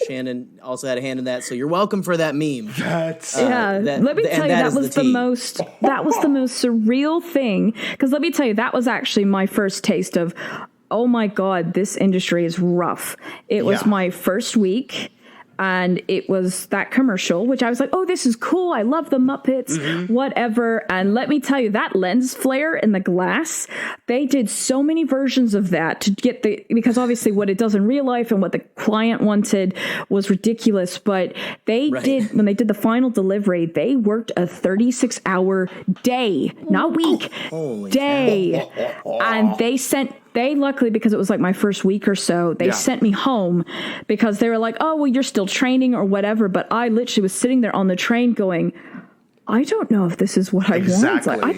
Shannon also had a hand in that, so you're welcome for that meme. Let me tell you, that was the most surreal thing, because let me tell you, that was actually my first taste of, oh my God, this industry is rough. It was my first week, and it was that commercial, which I was like, oh, this is cool. I love the Muppets, whatever. And let me tell you, that lens flare in the glass, they did so many versions of that to get because obviously what it does in real life and what the client wanted was ridiculous. But they did, when they did the final delivery, they worked a 36-hour day, not week, day. And they luckily, because it was like my first week or so, they sent me home, because they were like, oh, well, you're still training or whatever. But I literally was sitting there on the train going, I don't know if this is what I want. Like, I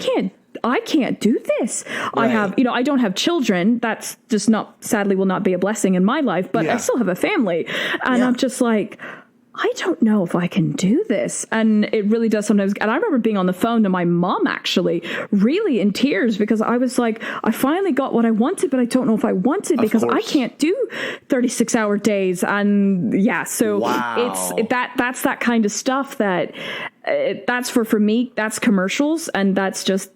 can't do this. I have, I don't have children. That's just sadly will not be a blessing in my life, but I still have a family. And I'm just like, I don't know if I can do this. And it really does sometimes. And I remember being on the phone to my mom, actually, really in tears, because I was like, I finally got what I wanted, but I don't know if I want it, because I can't do 36-hour days. And so that's that kind of stuff that that's for me, that's commercials. And that's just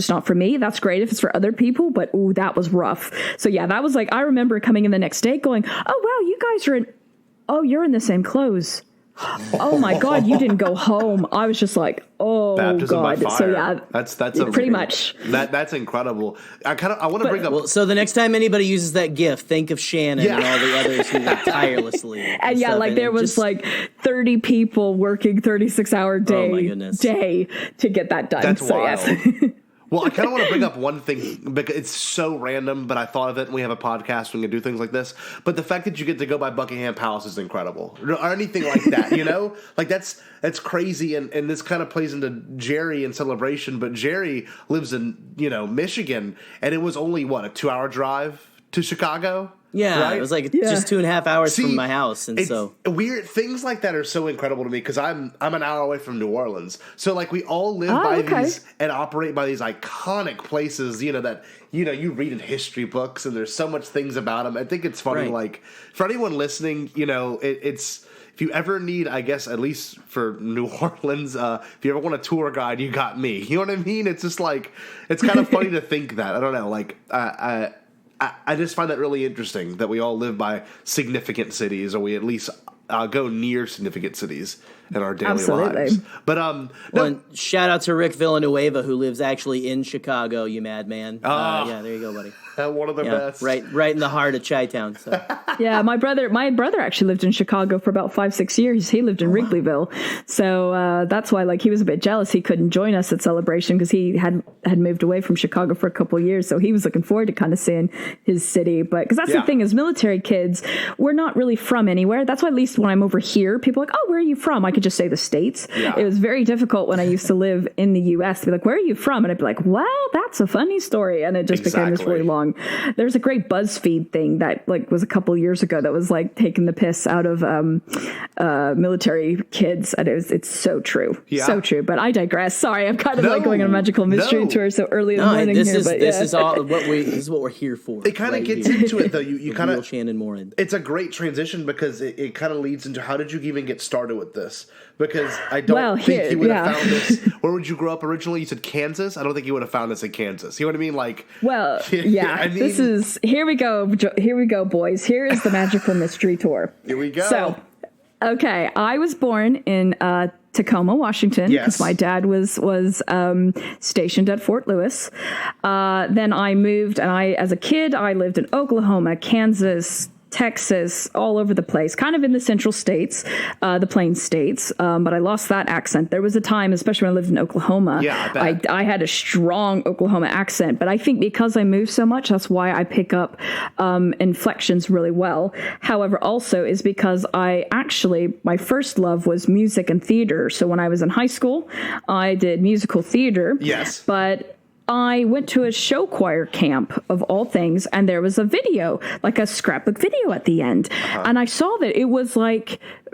not for me. That's great if it's for other people, but that was rough. So that was like, I remember coming in the next day going, oh, wow, you guys you're in the same clothes. Oh my God, you didn't go home. I was just like, oh Baptism God. By fire. So that's pretty much. That's incredible. I want to bring up. Well, so the next time anybody uses that GIF, think of Shannon and all the others who work tirelessly. And there was like 30 people working 36-hour day to get that done. That's wild. Yes. Well, I kind of want to bring up one thing, because it's so random, but I thought of it, and we have a podcast, we can do things like this. But the fact that you get to go by Buckingham Palace is incredible. Or anything like that, Like, that's crazy, and this kind of plays into Gerry and Celebration, but Gerry lives in, Michigan, and it was only, a 2-hour drive to Chicago. Yeah, right? it was like just 2.5 hours from my house, and it's so weird things like that are so incredible to me because I'm an hour away from New Orleans, so like we all live by these and operate by these iconic places, that you read in history books, and there's so much things about them. I think it's funny, Right. like for anyone listening, it's. If you ever need, I guess, at least for New Orleans, if you ever want a tour guide, you got me. You know what I mean? It's just like, it's kind of funny to think that. I don't know. Like, I just find that really interesting that we all live by significant cities, or we at least go near significant cities in our daily lives. But and shout out to Rick Villanueva, who lives actually in Chicago. You madman! Yeah, there you go, buddy. One of the best, right in the heart of Chi-Town. So. Yeah, my brother actually lived in Chicago for about 5-6 years. He lived in Wrigleyville, so that's why he was a bit jealous he couldn't join us at Celebration because he had moved away from Chicago for a couple of years. So he was looking forward to kind of seeing his city. But because that's the thing, as military kids, we're not really from anywhere. That's why at least when I'm over here, people are like, "Oh, where are you from?" I could just say the States. Yeah. It was very difficult when I used to live in the U.S. to be like, "Where are you from?" And I'd be like, "Well, that's a funny story," and it just became this really long. There's a great BuzzFeed thing that was a couple years ago that was taking the piss out of military kids, and it's so true, so true. But I digress. Sorry, I'm kind of going on a magical mystery tour so early in the morning this here. This is what we're here for. It kind of gets into it though. You kind of Shannon Moran. It's a great transition because it kind of leads into how did you even get started with this? Because I don't think you would have found this. Where would you grow up originally? You said Kansas. I don't think you would have found this in Kansas. You know what I mean? This is here we go, boys. Here is the magical mystery tour. Here we go. So, okay, I was born in Tacoma, Washington, because my dad was stationed at Fort Lewis. Then I moved, and as a kid, I lived in Oklahoma, Kansas, Texas, all over the place, kind of in the central states, the Plains states. But I lost that accent. There was a time, especially when I lived in Oklahoma, I had a strong Oklahoma accent. But I think because I moved so much, that's why I pick up inflections really well. However, also is because my first love was music and theater. So when I was in high school, I did musical theater. Yes. But I went to a show choir camp of all things, and there was a video, a scrapbook video at the end. And I saw that it was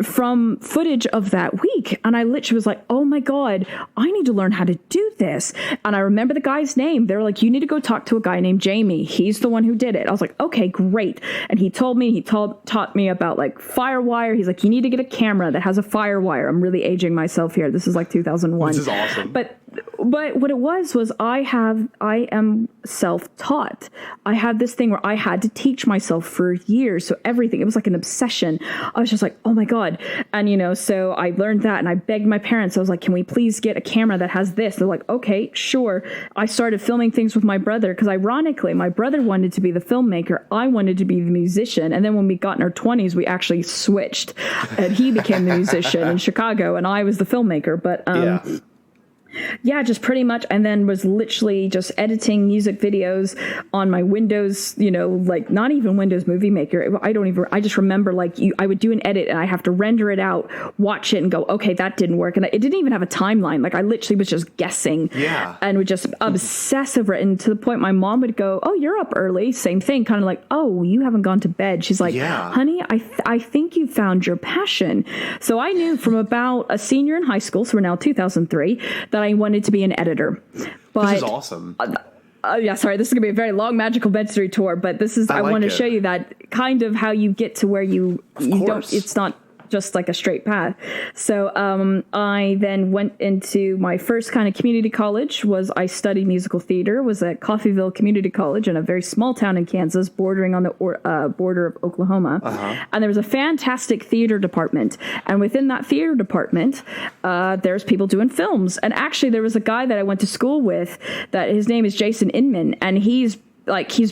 from footage of that week. And I literally was like, oh my God, I need to learn how to do this. And I remember the guy's name. They were like, you need to go talk to a guy named Jamie. He's the one who did it. I was like, okay, great. And he taught me about Firewire. He's like, you need to get a camera that has a Firewire. I'm really aging myself here. This is 2001. This is awesome. But what it was I am self-taught. I had this thing where I had to teach myself for years. So everything, it was like an obsession. I was just like, oh my God. And, so I learned that, and I begged my parents. I was like, can we please get a camera that has this? They're like, okay, sure. I started filming things with my brother because ironically, my brother wanted to be the filmmaker. I wanted to be the musician. And then when we got in our 20s, we actually switched, and he became the musician in Chicago and I was the filmmaker. But, yeah, just pretty much. And then was literally just editing music videos on my Windows, not even Windows Movie Maker. I just remember I would do an edit and I have to render it out, watch it and go, okay, that didn't work. And it didn't even have a timeline. I literally was just guessing and would just obsessive written to the point my mom would go, oh, you're up early. Same thing. Kind of oh, you haven't gone to bed. She's like, honey, I think you found your passion. So I knew from about a senior in high school, so we're now 2003, that I wanted to be an editor. But this is awesome. Sorry, this is gonna be a very long magical mystery tour, but this is I want to show you that kind of how you get to where you don't. It's not just a straight path. So I then went into my first kind of community college. I studied musical theater. Was at Coffeyville Community College in a very small town in Kansas, bordering on the border of Oklahoma. And there was a fantastic theater department. And within that theater department, there's people doing films. And actually, there was a guy that I went to school with that his name is Jason Inman, and he's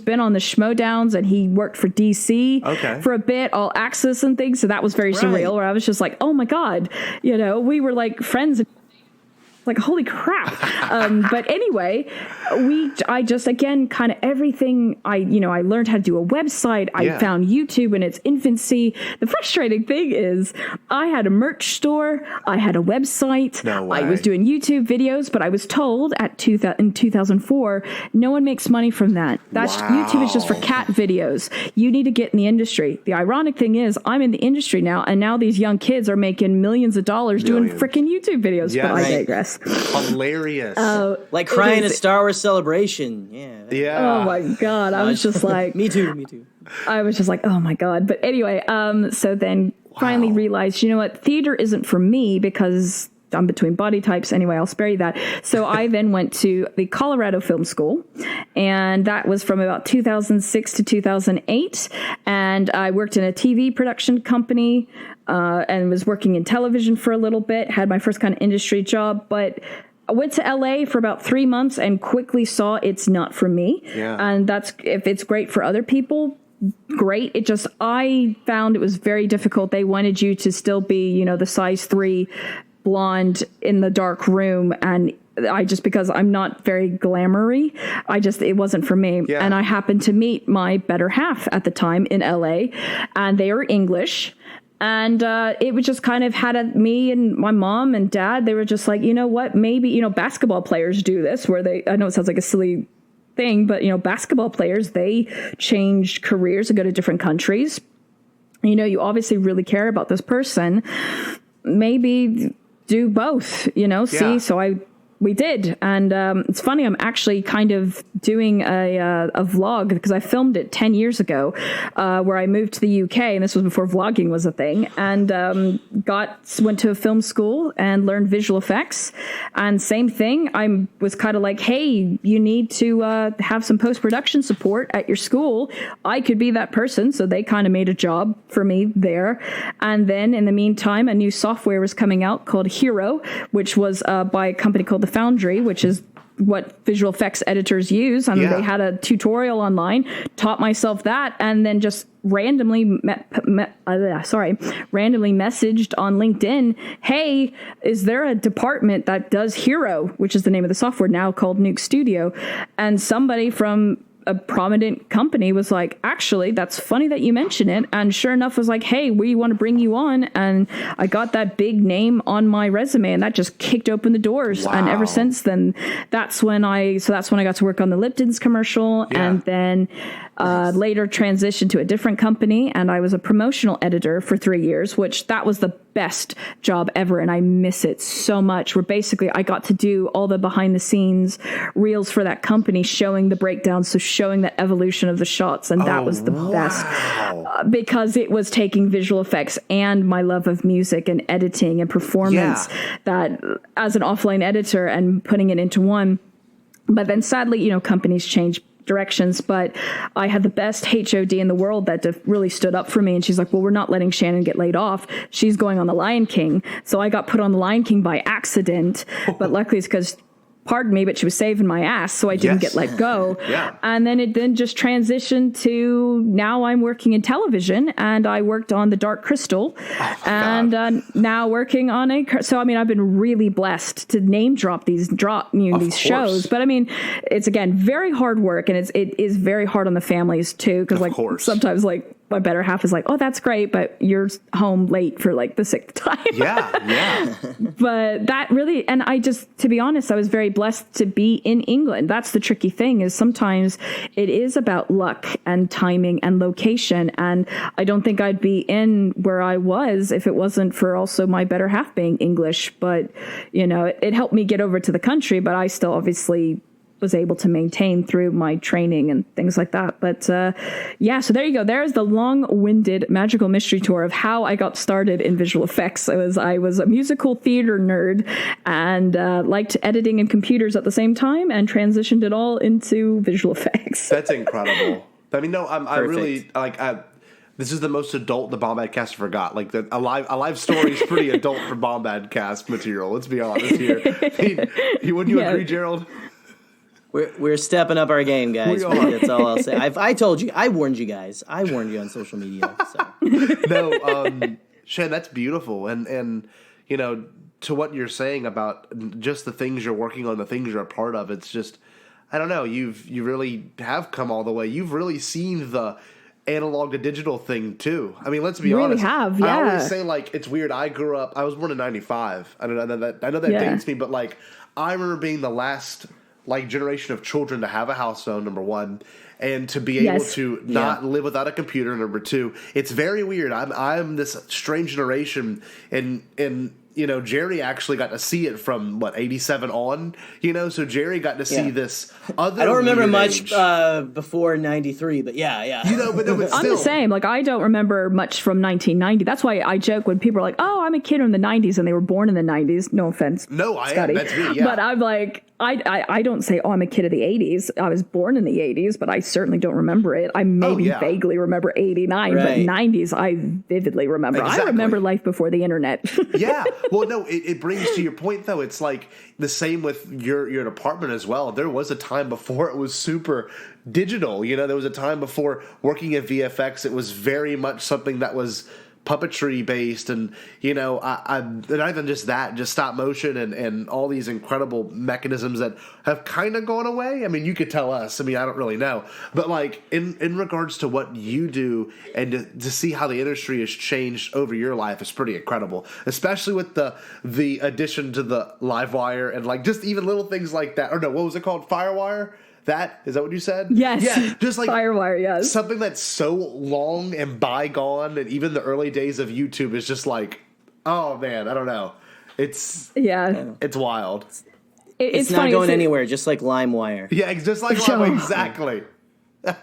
been on the Schmoedowns, and he worked for DC for a bit, All Access and things. So that was very surreal, where I was just like, oh my God, we were friends. like, holy crap. But anyway, I just, again, kind of everything I learned how to do a website. I found YouTube in its infancy. The frustrating thing is I had a merch store. I had a website. No way. I was doing YouTube videos, but I was told in 2004, no one makes money from that. YouTube is just for cat videos. You need to get in the industry. The ironic thing is I'm in the industry now, and now these young kids are making millions of dollars doing freaking YouTube videos. Yes. But I digress. Hilarious. Like crying at Star Wars Celebration. Yeah. Oh my God. I was just like, me too. I was just like, oh my God. But anyway, so then finally realized, you know what, theater isn't for me because I'm between body types. Anyway, I'll spare you that. So I then went to the Colorado Film School, and that was from about 2006 to 2008. And I worked in a TV production company and was working in television for a little bit, had my first kind of industry job, but I went to LA for about 3 months and quickly saw it's not for me. Yeah. And that's, if it's great for other people, great. I found it was very difficult. They wanted you to still be, the size 3 blonde in the dark room, and because I'm not very glamoury, it wasn't for me. Yeah. And I happened to meet my better half at the time in LA, and they were English. And it was just kind of me and my mom and dad, they were just like, you know what, maybe, basketball players do this, where I know it sounds like a silly thing, but, basketball players, they change careers and go to different countries. You obviously really care about this person. Maybe do both, see? So we did. And it's funny, I'm actually kind of doing a vlog because I filmed it 10 years ago where I moved to the UK, and this was before vlogging was a thing, and went to a film school and learned visual effects. And same thing, I was kind of like, hey, you need to have some post-production support at your school. I could be that person. So they kind of made a job for me there. And then in the meantime, a new software was coming out called Hero, which was by a company called The Foundry, which is what visual effects editors use. And they had a tutorial online, taught myself that, and then just randomly messaged on LinkedIn, hey, is there a department that does Hero, which is the name of the software now called Nuke Studio? And somebody from a prominent company was like, actually, that's funny that you mention it. And sure enough was like, hey, we want to bring you on. And I got that big name on my resume, and that just kicked open the doors. Wow. And ever since then, that's when I got to work on the Lipton's commercial, and then later transitioned to a different company, and I was a promotional editor for 3 years, which that was the best job ever, and I miss it so much. Where basically I got to do all the behind the scenes reels for that company, showing the breakdowns, so showing the evolution of the shots, and that was the best because it was taking visual effects and my love of music and editing and performance that as an offline editor and putting it into one. But then sadly, companies change directions, but I had the best HOD in the world that really stood up for me, and she's like, well, we're not letting Shannon get laid off. She's going on The Lion King. So I got put on The Lion King by accident, but luckily it's because, pardon me, but she was saving my ass, so I didn't get let go. And then it just transitioned to now I'm working in television, and I worked on The Dark Crystal, now working on so I mean, I've been really blessed to name drop these shows, but I mean, it's again very hard work, and it is very hard on the families too, because sometimes my better half is like, oh, that's great, but you're home late for the 6th time. But that really, and to be honest, I was very blessed to be in England. That's the tricky thing, is sometimes it is about luck and timing and location. And I don't think I'd be in where I was if it wasn't for also my better half being English. But, it helped me get over to the country, but I still obviously was able to maintain through my training and things like that. But so there you go. There's the long-winded magical mystery tour of how I got started in visual effects. I was a musical theater nerd and liked editing and computers at the same time, and transitioned it all into visual effects. That's incredible. I mean, no, I really this is the most adult the Bombadcast ever got. A live story is pretty adult for Bombadcast material. Let's be honest here. Wouldn't you agree, Gerald? We're stepping up our game, guys. That's all I'll say. I told you. I warned you guys. I warned you on social media. So. No, Shan, that's beautiful. And to what you're saying about just the things you're working on, the things you're a part of, it's just, I don't know, you really have come all the way. You've really seen the analog to digital thing too. I mean, let's be really honest. Have, yeah. I always say, like, it's weird. I was born in 95. I know that dates me, but like, I remember being the last like generation of children to have a house phone, number one, and to be able to not live without a computer, number two. It's very weird. I'm this strange generation, and you know, Gerry actually got to see it from, what, 87 on? You know, so Gerry got to see this other I don't remember much before 93, but yeah. You know, but still. I'm the same. Like, I don't remember much from 1990. That's why I joke when people are like, oh, I'm a kid in the 90s, and they were born in the 90s. No offense, No, I Scotty. am. That's me, yeah. But I'm like, I don't say, oh, I'm a kid of the 80s. I was born in the 80s, but I certainly don't remember it. I maybe vaguely remember 89, but 90s, I vividly remember. Exactly. I remember life before the internet. Yeah. Well, no, it brings to your point, though. It's like the same with your department as well. There was a time before it was super digital. You know, there was a time before working at VFX. It was very much something that was puppetry based, and you know, and not even just that, just stop motion and all these incredible mechanisms that have kind of gone away. I mean, you could tell us. I mean, I don't really know, but like in regards to what you do and to see how the industry has changed over your life is pretty incredible, especially with the addition to the live wire and like just even little things like that. Or no, what was it called? Firewire? Is that what you said? Yes. Yeah, just like Firewire, yes. Something that's so long and bygone, and even the early days of YouTube is just like, oh man, I don't know. It's wild. It's not funny, going anywhere, just like LimeWire. Yeah, it's just like LimeWire, exactly.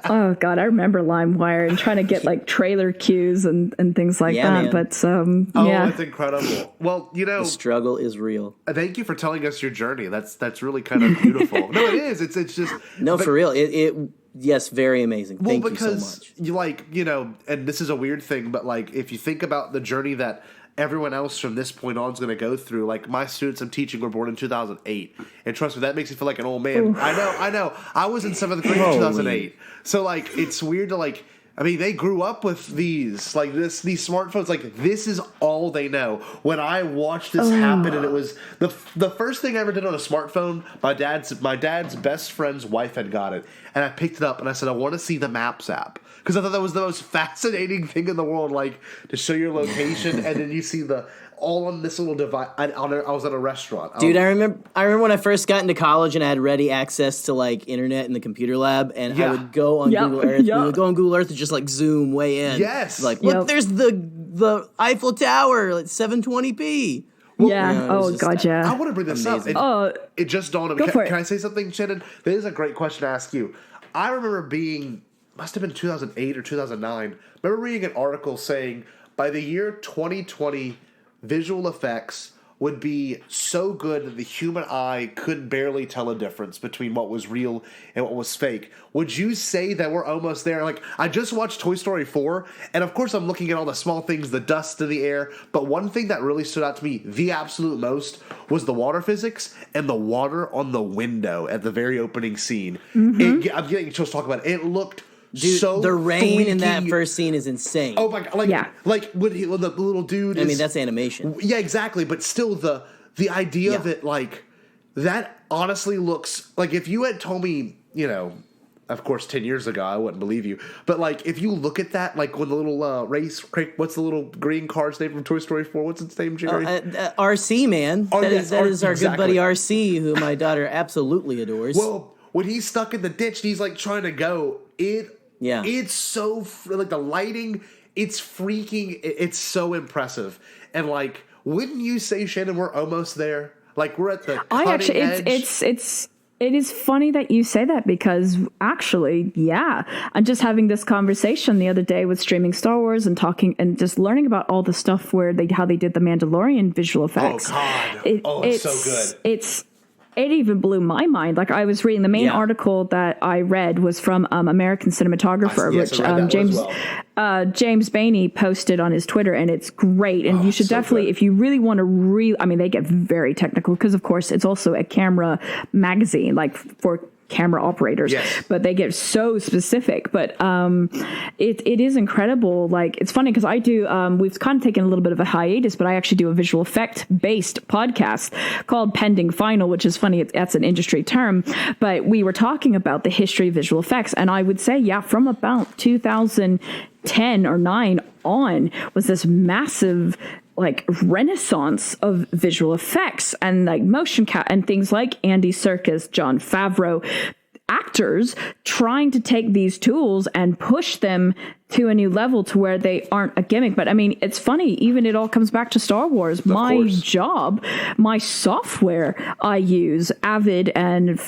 Oh God, I remember LimeWire and trying to get like trailer queues and things like that. Man. But it's incredible. Well, you know, the struggle is real. Thank you for telling us your journey. That's really kind of beautiful. No, it is. It's just for real. Yes, very amazing. Thank you so much. You like, you know, and this is a weird thing, but like if you think about the journey that everyone else from this point on is going to go through. Like my students I'm teaching were born in 2008, and trust me, that makes me feel like an old man. Oof. I know. I was in 7th grade in 2008, so like it's weird to like. I mean, they grew up with these smartphones. Like this is all they know. When I watched this happen, and it was the first thing I ever did on a smartphone. My dad's best friend's wife had got it, and I picked it up and I said, I want to see the Maps app. Because I thought that was the most fascinating thing in the world, like to show your location, and then you see all on this little device. I was at a restaurant. Dude, I remember when I first got into college and I had ready access to like internet in the computer lab, and I would go on Google Earth. We would go on Google Earth and just like zoom way in. Yes. Like, look, there's the Eiffel Tower at 720p. Well, yeah. God, yeah. I want to bring this up. It just dawned on me. Can I say something, Shannon? This is a great question to ask you. I remember must have been 2008 or 2009. I remember reading an article saying by the year 2020, visual effects would be so good that the human eye could barely tell a difference between what was real and what was fake. Would you say that we're almost there? Like, I just watched Toy Story 4, and of course I'm looking at all the small things, the dust in the air, but one thing that really stood out to me the absolute most was the water physics and the water on the window at the very opening scene. Mm-hmm. I'm getting chills talking about it. It looked so the rain freaking in that first scene is insane. Oh my god! Like when the little dude. I mean, that's animation. Yeah, exactly. But still, the idea of it, like that, honestly looks like if you had told me, you know, of course, 10 years ago, I wouldn't believe you. But like, if you look at that, like when the little what's the little green car's name from Toy Story 4? What's its name, Gerry? RC, man. That is our good buddy RC, who my daughter absolutely adores. Well, when he's stuck in the ditch, and he's like trying to go. It's so like the lighting. It's freaking. It's so impressive. And like, wouldn't you say, Shannon, we're almost there? Like we're at the cutting edge. It is funny that you say that because actually, I'm just having this conversation the other day with streaming Star Wars and talking and just learning about all the stuff how they did the Mandalorian visual effects. Oh God! It's so good. It even blew my mind. Like I was reading the main article that I read was from American Cinematographer, which James Bainey posted on his Twitter, and it's great. And you should definitely, if you really want to I mean, they get very technical because, of course, it's also a camera magazine, like for camera operators, Yes. but they get so specific. But it is incredible. Like, it's funny because I do, we've kind of taken a little bit of a hiatus, but I actually do a visual effect based podcast called Pending Final, which is funny. That's an industry term, but we were talking about the history of visual effects. And I would say, yeah, from about 2010 or 9 on was this massive like renaissance of visual effects and like motion and things like Andy Serkis, Jon Favreau, actors trying to take these tools and push them to a new level to where they aren't a gimmick. But I mean, it's funny, even it all comes back to Star Wars. My job, my software I use, Avid and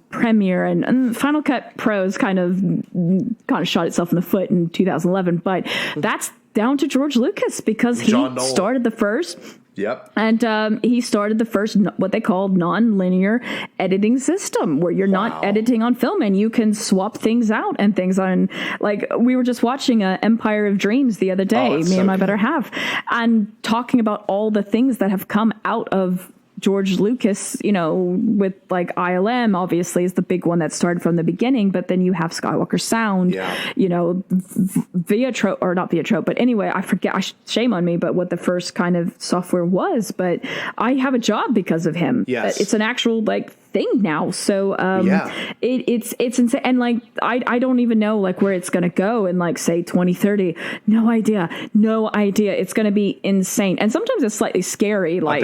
Premiere and Final Cut Pro is kind of shot itself in the foot in 2011, but that's down to George Lucas because he started the first. Yep. And he started the first, what they called non-linear editing system, where you're not editing on film and you can swap things out and things on. Like, we were just watching Empire of Dreams the other day, me and my better half, and talking about all the things that have come out of George Lucas, you know, with like ILM obviously is the big one that started from the beginning, but then you have Skywalker Sound, you know, Videotrope, or not Videotrope, but anyway, I forget, shame on me, but what the first kind of software was, but I have a job because of him. Yes. It's an actual like thing now. So it's insane. And like, I don't even know like where it's going to go in like say 2030. No idea. It's going to be insane. And sometimes it's slightly scary. Like,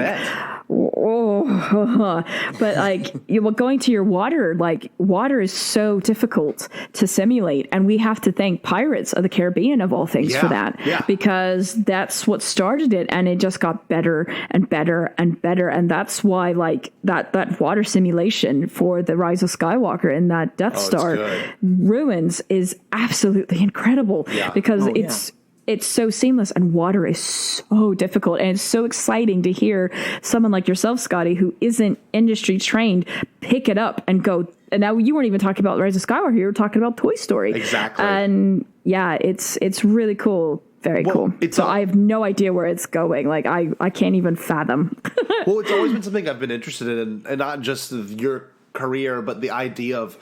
but like going to your water, like water is so difficult to simulate, and we have to thank Pirates of the Caribbean of all things for that, because that's what started it, and it just got better and better and better, and that's why like that water simulation for the Rise of Skywalker and that Death Star ruins is absolutely incredible because it's so seamless, and water is so difficult. And it's so exciting to hear someone like yourself, Scotty, who isn't industry trained, pick it up and go. And now you weren't even talking about Rise of Skywalker. You were talking about Toy Story. Exactly. And yeah, it's really cool. Very cool. So I have no idea where it's going. Like I can't even fathom. Well, it's always been something I've been interested in, and not just your career, but the idea of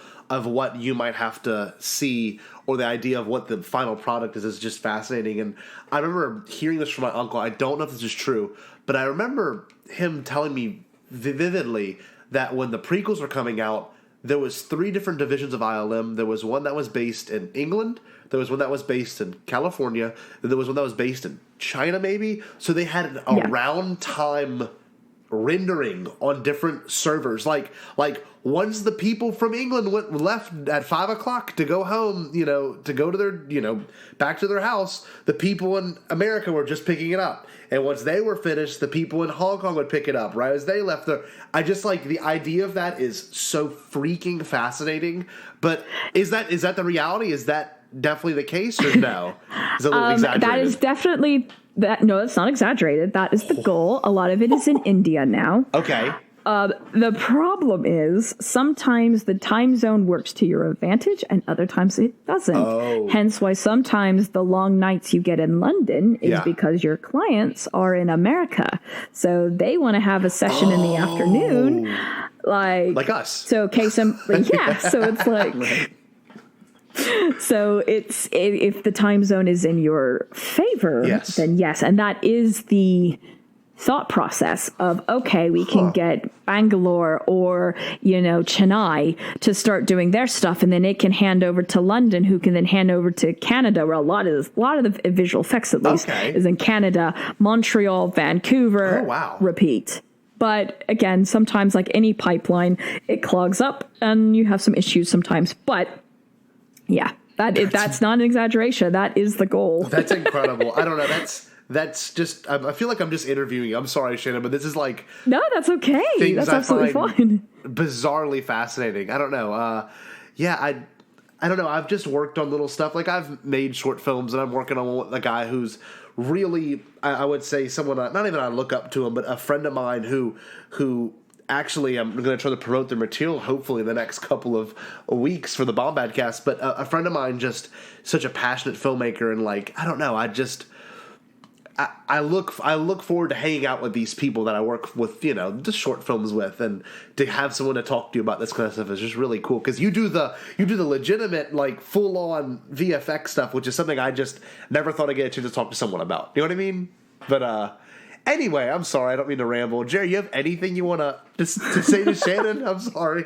what you might have to see, or the idea of what the final product is just fascinating. And I remember hearing this from my uncle. I don't know if this is true, but I remember him telling me vividly that when the prequels were coming out, there was 3 different divisions of ILM. There was one that was based in England, there was one that was based in California, and there was one that was based in China, maybe. So they had a round time rendering on different servers. Like once the people from England left at 5 o'clock to go home, you know, to go to their, you know, back to their house, the people in America were just picking it up. And once they were finished, the people in Hong Kong would pick it up right as they left there. I just like the idea of that is so freaking fascinating. But is that the reality? Is that definitely the case, or no? Is it a little exaggerated? That is definitely that. No, it's not exaggerated. That is the goal. A lot of it is in India now. Okay. The problem is sometimes the time zone works to your advantage and other times it doesn't. Hence why sometimes the long nights you get in London is because your clients are in America. So they want to have a session in the afternoon. Like us. So case so it's like... So if the time zone is in your favor, then yes. And that is the thought process of, okay, we can get Bangalore or, you know, Chennai to start doing their stuff, and then it can hand over to London, who can then hand over to Canada, where a lot of the visual effects at least is in Canada, Montreal, Vancouver, repeat. But again, sometimes like any pipeline, it clogs up and you have some issues sometimes. But yeah, that's not an exaggeration. That is the goal. That's incredible. I don't know. That's just, I feel like I'm just interviewing you. I'm sorry, Shannon, but this is like... No, that's okay. That's absolutely fine. Bizarrely fascinating. I don't know. I don't know. I've just worked on little stuff. Like, I've made short films, and I'm working on a guy who's really, I would say, someone, not even I look up to him, but a friend of mine who actually, I'm going to try to promote their material hopefully in the next couple of weeks for the Bombadcast. But a friend of mine, just such a passionate filmmaker, and like, I don't know, I look forward to hanging out with these people that I work with, just short films with, and to have someone to talk to you about this kind of stuff is just really cool, because you do the legitimate, like, full on VFX stuff, which is something I just never thought I'd get a chance to talk to someone about. You know what I mean? But anyway, I'm sorry, I don't mean to ramble. Jerry, you have anything you want to say to Shannon? I'm sorry.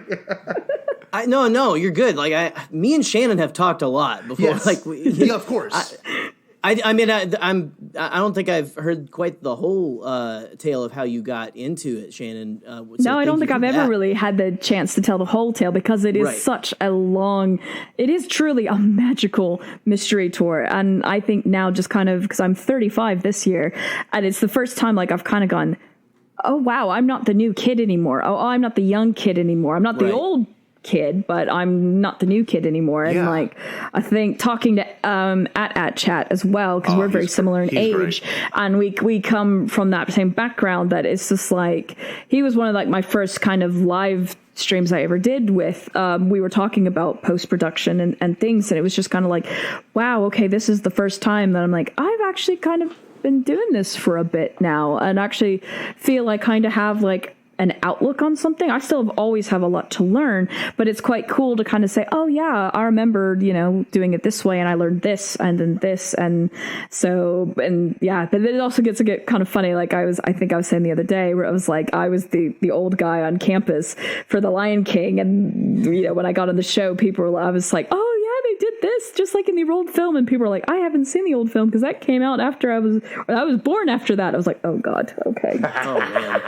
No, you're good. Like me and Shannon have talked a lot before. Yes. Like, yeah, of course. I mean, I don't think I've heard quite the whole tale of how you got into it, Shannon. No, I don't think I've ever really had the chance to tell the whole tale, because it is such a long, it is truly a magical mystery tour. And I think now, just kind of, because I'm 35 this year, and it's the first time, like, I've kind of gone, oh, wow, I'm not the new kid anymore. Oh, I'm not the young kid anymore. I'm not the old kid, but I'm not the new kid anymore. And like, I think talking to at chat as well, because we're very similar in age, and we come from that same background, that it's just like, he was one of, like, my first kind of live streams I ever did with, we were talking about post-production and things, and it was just kind of like, wow, okay, this is the first time that I'm like, I've actually kind of been doing this for a bit now, and actually feel I kind of have, like, an outlook on something. I still always have a lot to learn, but it's quite cool to kind of say, oh yeah, I remember, doing it this way, and I learned this and then this. And so, and yeah, but then it also gets to get kind of funny. Like I think I was saying the other day, where I was like, I was the old guy on campus for The Lion King. And, when I got on the show, I was like, oh yeah, they did this just like in the old film. And people were like, I haven't seen the old film, because that came out after I was born after that. I was like, oh God. Okay. Oh man.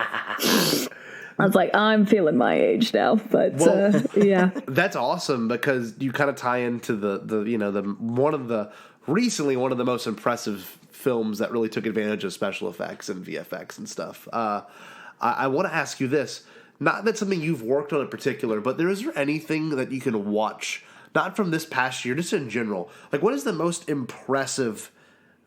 I was like, I'm feeling my age now, but yeah. That's awesome, because you kind of tie into one of the most impressive films that really took advantage of special effects and VFX and stuff. I want to ask you this, not that something you've worked on in particular, but is there anything that you can watch, not from this past year, just in general? Like, what is the most impressive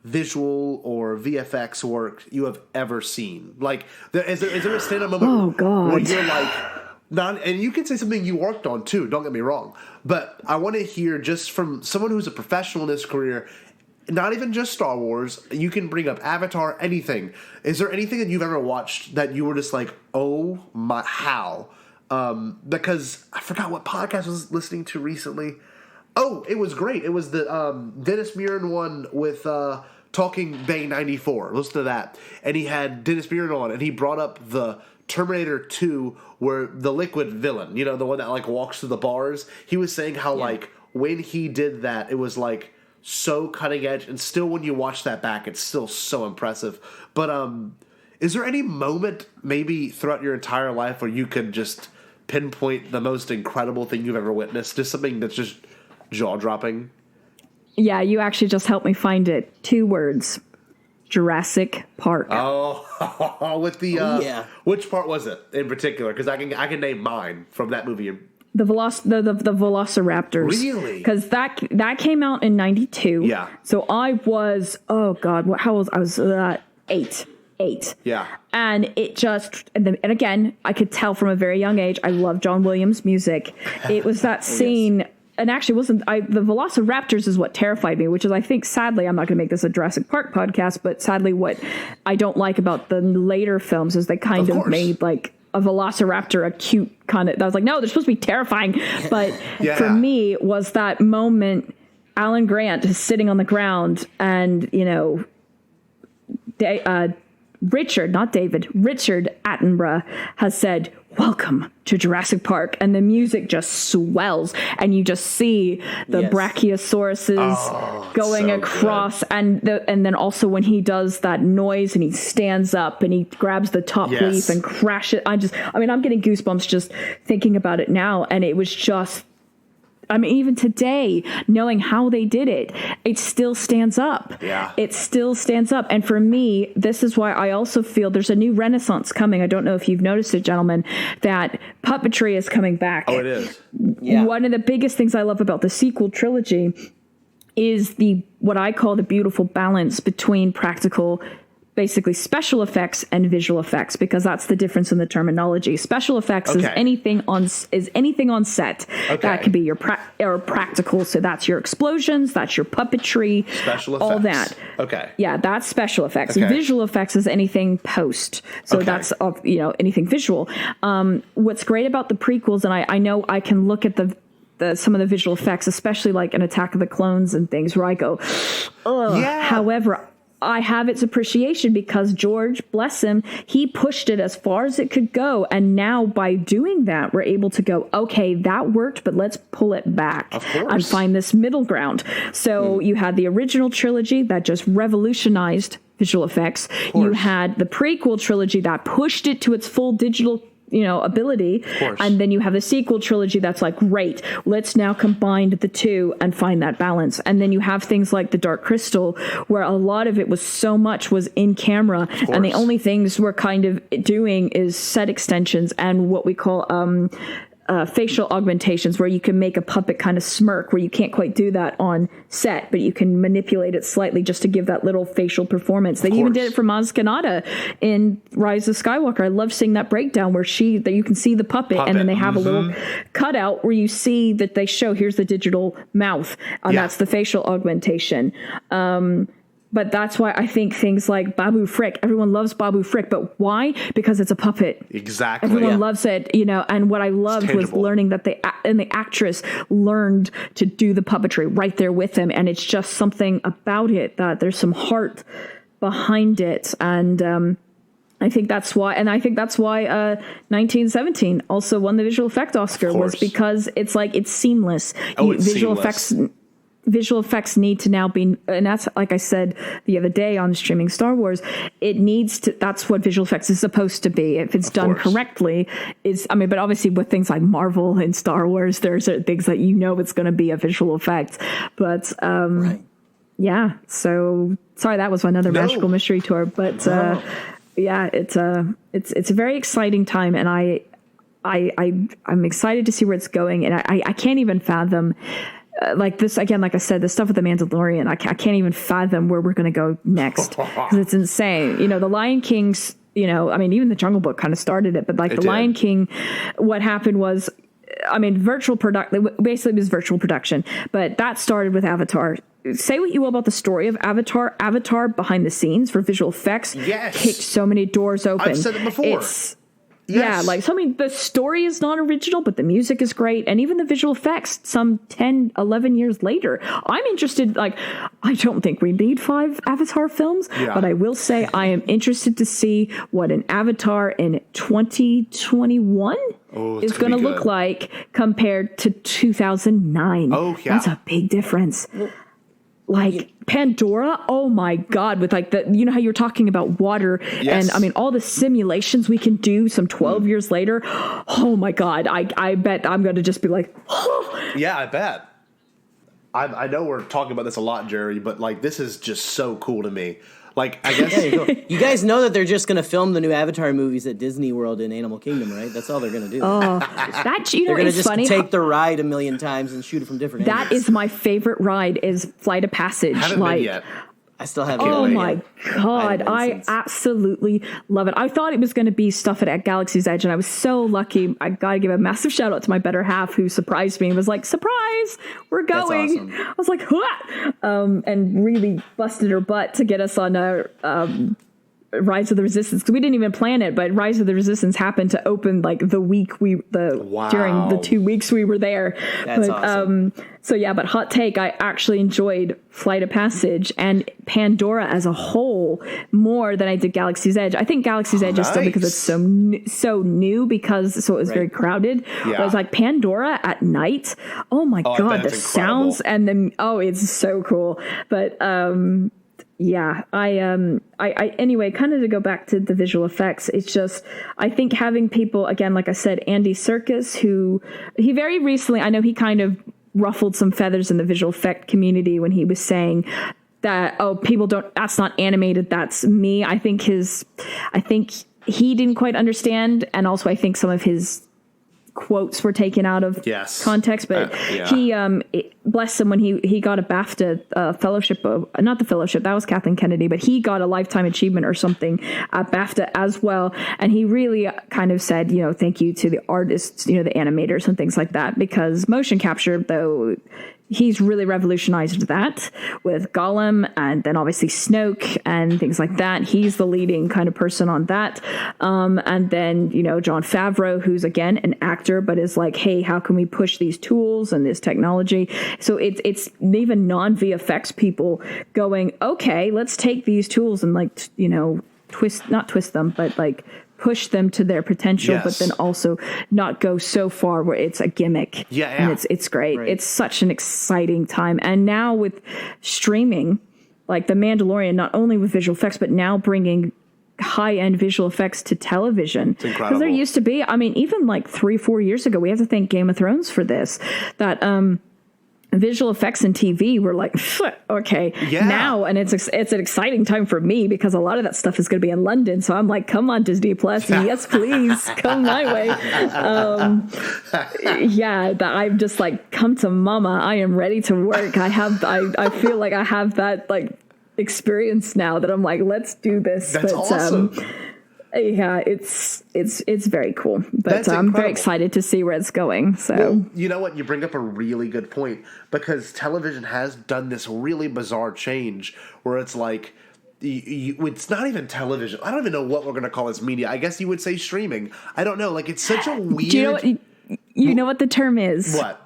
visual or VFX work you have ever seen? Like, is there a stand-up moment where you're like, and you can say something you worked on too, don't get me wrong, but I want to hear just from someone who's a professional in this career, not even just Star Wars, you can bring up Avatar, anything. Is there anything that you've ever watched that you were just like, oh my, how? Because I forgot what podcast I was listening to recently. Oh, it was great. It was the Dennis Muren one with Talking Bay 94. Listen to that. And he had Dennis Muren on, and he brought up the Terminator 2, where the liquid villain, the one that, like, walks through the bars. He was saying how, like, when he did that, it was, like, so cutting edge. And still, when you watch that back, it's still so impressive. But is there any moment, maybe throughout your entire life, where you could just pinpoint the most incredible thing you've ever witnessed? Just something that's just jaw-dropping? Yeah, you actually just helped me find it. 2 words. Jurassic Park. Oh, with the which part was it in particular? Because I can name mine from that movie. The Velociraptors. Really? Because that came out in 92. Yeah. So I was, oh God, how old? I was 8. Yeah. And it just, and again, I could tell from a very young age, I love John Williams' music. It was that scene. Yes. And actually, the Velociraptors is what terrified me, which is, I think, sadly, I'm not going to make this a Jurassic Park podcast, but sadly, what I don't like about the later films is they kind of made, like, a Velociraptor a cute kind of, I was like, no, they're supposed to be terrifying. But for me, was that moment, Alan Grant is sitting on the ground, and, Richard Attenborough has said, welcome to Jurassic Park, and the music just swells, and you just see the brachiosauruses going across, and then also when he does that noise and he stands up and he grabs the top leaf and crashes. I'm getting goosebumps just thinking about it now, and it was just, even today, knowing how they did it, it still stands up. Yeah. It still stands up. And for me, this is why I also feel there's a new renaissance coming. I don't know if you've noticed it, gentlemen, that puppetry is coming back. Oh, it is. Yeah. One of the biggest things I love about the sequel trilogy is what I call the beautiful balance between practical basically special effects and visual effects, because that's the difference in the terminology. Special effects is anything on set. That could be your practical. So that's your explosions, that's your puppetry, special effects. All that. Okay. Yeah, that's special effects. Okay. Visual effects is anything post. So that's anything visual. What's great about the prequels, and I know I can look at some of the visual effects, especially like in Attack of the Clones and things, where I go, ugh. Yeah. However, I have its appreciation because George, bless him, he pushed it as far as it could go. And now by doing that, we're able to go, okay, that worked, but let's pull it back and find this middle ground. So you had the original trilogy that just revolutionized visual effects. You had the prequel trilogy that pushed it to its full digital ability. And then you have the sequel trilogy that's like, great, let's now combine the two and find that balance. And then you have things like the Dark Crystal, where a lot of it was so much was in camera, and the only things we're kind of doing is set extensions and what we call facial augmentations, where you can make a puppet kind of smirk, where you can't quite do that on set, but you can manipulate it slightly just to give that little facial performance. They even did it for Maz Kanata in Rise of Skywalker. I love seeing that breakdown where that you can see the puppet and then they have a little cutout where you see that they show, here's the digital mouth, and that's the facial augmentation. But that's why I think things like Babu Frick, everyone loves Babu Frick, but why? Because it's a puppet. Exactly. Everyone loves it, and what I loved was learning that the actress learned to do the puppetry right there with him. And it's just something about it that there's some heart behind it. And, I think that's why 1917 also won the visual effect Oscar, was because it's like, it's seamless. Visual effects need to now be, and that's, like I said the other day on streaming Star Wars, that's what visual effects is supposed to be. If it's done correctly, but obviously with things like Marvel and Star Wars, there's things that it's going to be a visual effect. But, yeah, so sorry, that was another magical mystery tour, but, it's a very exciting time, and I'm excited to see where it's going, and I can't even fathom like this again. Like I said, the stuff with the Mandalorian, I can't even fathom where we're going to go next, because it's insane. The Lion King's, even the Jungle Book kind of started it, but like the Lion King, what happened was, virtual production, basically it was virtual production, but that started with Avatar. Say what you will about the story of Avatar behind the scenes for visual effects kicked so many doors open. I've said it before. Yeah, the story is not original, but the music is great. And even the visual effects, some 10, 11 years later, I'm interested. Like, I don't think we need 5 Avatar films, but I will say I am interested to see what an Avatar in 2021 is going to look like compared to 2009. Oh, yeah. That's a big difference. Like Pandora, oh my God, with like how you're talking about water and all the simulations we can do some 12 years later. Oh my God, I bet I'm going to just be like, oh. Yeah, I bet. I know we're talking about this a lot, Gerry, but like this is just so cool to me. Like, I guess you guys know that they're just going to film the new Avatar movies at Disney World in Animal Kingdom, right? That's all they're going to do. Oh, they're going to just funny. Take the ride a million times and shoot it from different angles. That is my favorite ride, is Flight of Passage. Haven't been yet. I still haven't. Oh my God, I absolutely love it. I thought it was going to be stuff at Galaxy's Edge, and I was so lucky. I got to give a massive shout out to my better half, who surprised me and was like, "Surprise, we're going!" That's awesome. I was like, "What?" And really busted her butt to get us on a Rise of the Resistance, because we didn't even plan it, but Rise of the Resistance happened to open like the week during the 2 weeks we were there. That's awesome. But hot take, I actually enjoyed Flight of Passage and Pandora as a whole more than I did Galaxy's Edge. I think Galaxy's Edge is still because it's so new, because it was very crowded. Yeah. But it was like Pandora at night. Oh my God, the sounds and it's so cool. But yeah, anyway, kind of to go back to the visual effects, it's just, I think having people, again, like I said, Andy Serkis, he very recently, I know he kind of ruffled some feathers in the visual effect community when he was saying that, that's not animated, that's me. I think he didn't quite understand. And also I think some of his quotes were taken out of context, but he bless him when he got a BAFTA fellowship, not the fellowship, that was Kathleen Kennedy, but he got a lifetime achievement or something at BAFTA as well. And he really kind of said, thank you to the artists, the animators and things like that, because motion capture, though, he's really revolutionized that with Gollum and then obviously Snoke and things like that. He's the leading kind of person on that. And then, Jon Favreau, who's again an actor, but is like, hey, how can we push these tools and this technology? So it's even non-VFX people going, okay, let's take these tools and not twist them, but push them to their potential, but then also not go so far where it's a gimmick. And it's great. Right. It's such an exciting time. And now with streaming, like The Mandalorian, not only with visual effects, but now bringing high-end visual effects to television. It's incredible. Because there used to be, even 3-4 years ago, we have to thank Game of Thrones for this, that visual effects in TV were like, okay, now, and it's an exciting time for me because a lot of that stuff is going to be in London. So I'm like, come on, Disney Plus, yes, please, come my way. That I'm just like, come to mama. I am ready to work. I feel like I have that experience now that I'm like, let's do this. That's awesome. It's very cool, but I'm very excited to see where it's going. So, well, you know what? You bring up a really good point because television has done this really bizarre change where it's like, it's not even television. I don't even know what we're going to call this media. I guess you would say streaming. I don't know. It's such a weird. Do you know what the term is? What?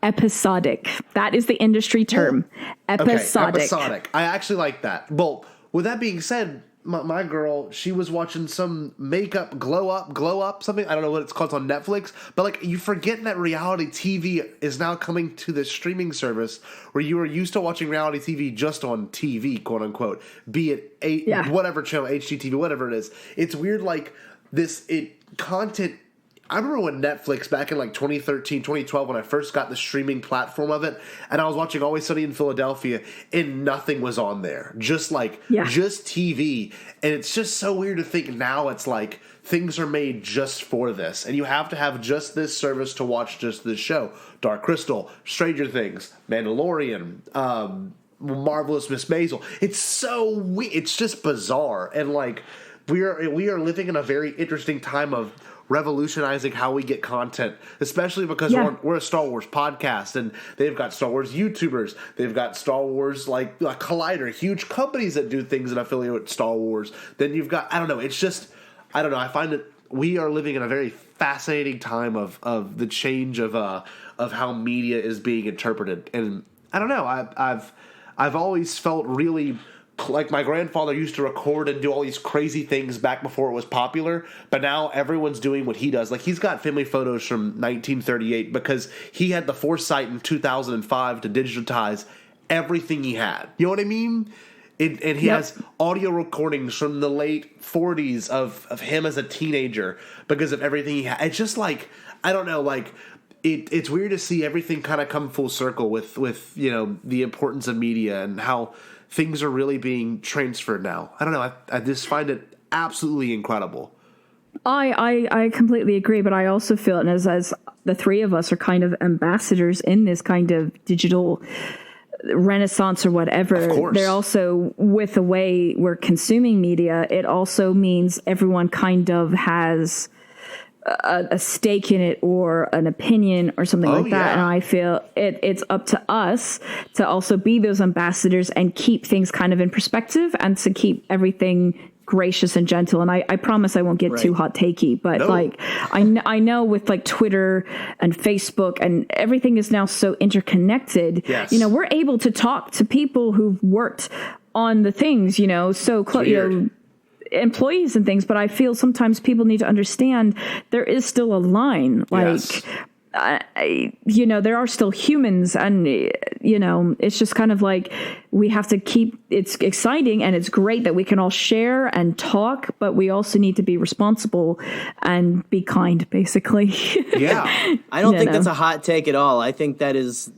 Episodic. That is the industry term. Episodic. Okay, episodic. I actually like that. Well, with that being said, my girl, she was watching some makeup glow up, something. I don't know what it's called on Netflix. But you forget that reality TV is now coming to the streaming service where you were used to watching reality TV just on TV, quote unquote, be it whatever channel, HGTV, whatever it is. It's weird content. I remember when Netflix back in 2013, 2012, when I first got the streaming platform of it, and I was watching Always Sunny in Philadelphia, and nothing was on there. Just TV. And it's just so weird to think now it's like things are made just for this. And you have to have just this service to watch just this show. Dark Crystal, Stranger Things, Mandalorian, Marvelous Miss Maisel. It's so weird. It's just bizarre. And we are living in a very interesting time of revolutionizing how we get content, especially because we're a Star Wars podcast, and they've got Star Wars YouTubers, they've got Star Wars Collider, huge companies that do things that affiliate with Star Wars. Then you've got, I find that we are living in a very fascinating time of the change of how media is being interpreted, and I don't know, I've always felt really like my grandfather used to record and do all these crazy things back before it was popular, but now everyone's doing what he does. He's got family photos from 1938 because he had the foresight in 2005 to digitize everything he had. You know what I mean? And he has audio recordings from the late 40s of him as a teenager because of everything he had. It's just I don't know, it's weird to see everything kind of come full circle with the importance of media and how things are really being transferred now. I don't know. I just find it absolutely incredible. I completely agree, but I also feel, and as the three of us are kind of ambassadors in this kind of digital renaissance or whatever, of course, they're also, with the way we're consuming media, it also means everyone kind of has a stake in it or an opinion or something like that. And I feel it's up to us to also be those ambassadors and keep things kind of in perspective and to keep everything gracious and gentle. And I promise I won't get too hot takey, but I know with Twitter and Facebook and everything is now so interconnected, we're able to talk to people who've worked on the things, so close, employees and things, but I feel sometimes people need to understand there is still a line. There are still humans, and it's just kind of we have to keep. It's exciting and it's great that we can all share and talk, but we also need to be responsible and be kind, basically. I don't think that's a hot take at all. I think that's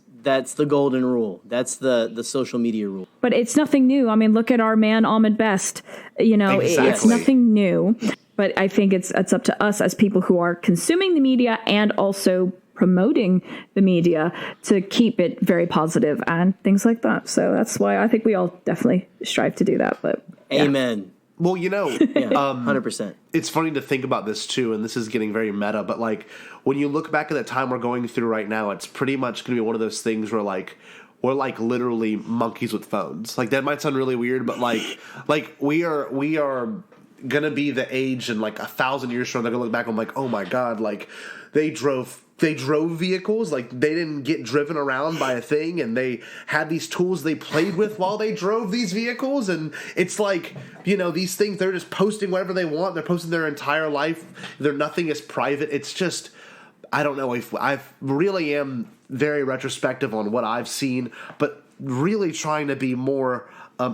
the golden rule. That's the social media rule. But it's nothing new. I mean, look at our man Ahmed Best. Exactly. It's nothing new. But I think it's up to us as people who are consuming the media and also promoting the media to keep it very positive and things like that. So that's why I think we all definitely strive to do that. But Amen. Well, 100%. It's funny to think about this too, and this is getting very meta, but like when you look back at the time we're going through right now, it's pretty much going to be one of those things where like we're like literally monkeys with phones. Like that might sound really weird, but like we are gonna be the age in like 1,000 years from now, they're gonna look back and like, oh my god, like they drove vehicles, like they didn't get driven around by a thing, and they had these tools they played with while they drove these vehicles. And it's like, these things, they're just posting whatever they want. They're posting their entire life. Nothing is private. It's just, I don't know, if I really am very retrospective on what I've seen, but really trying to be more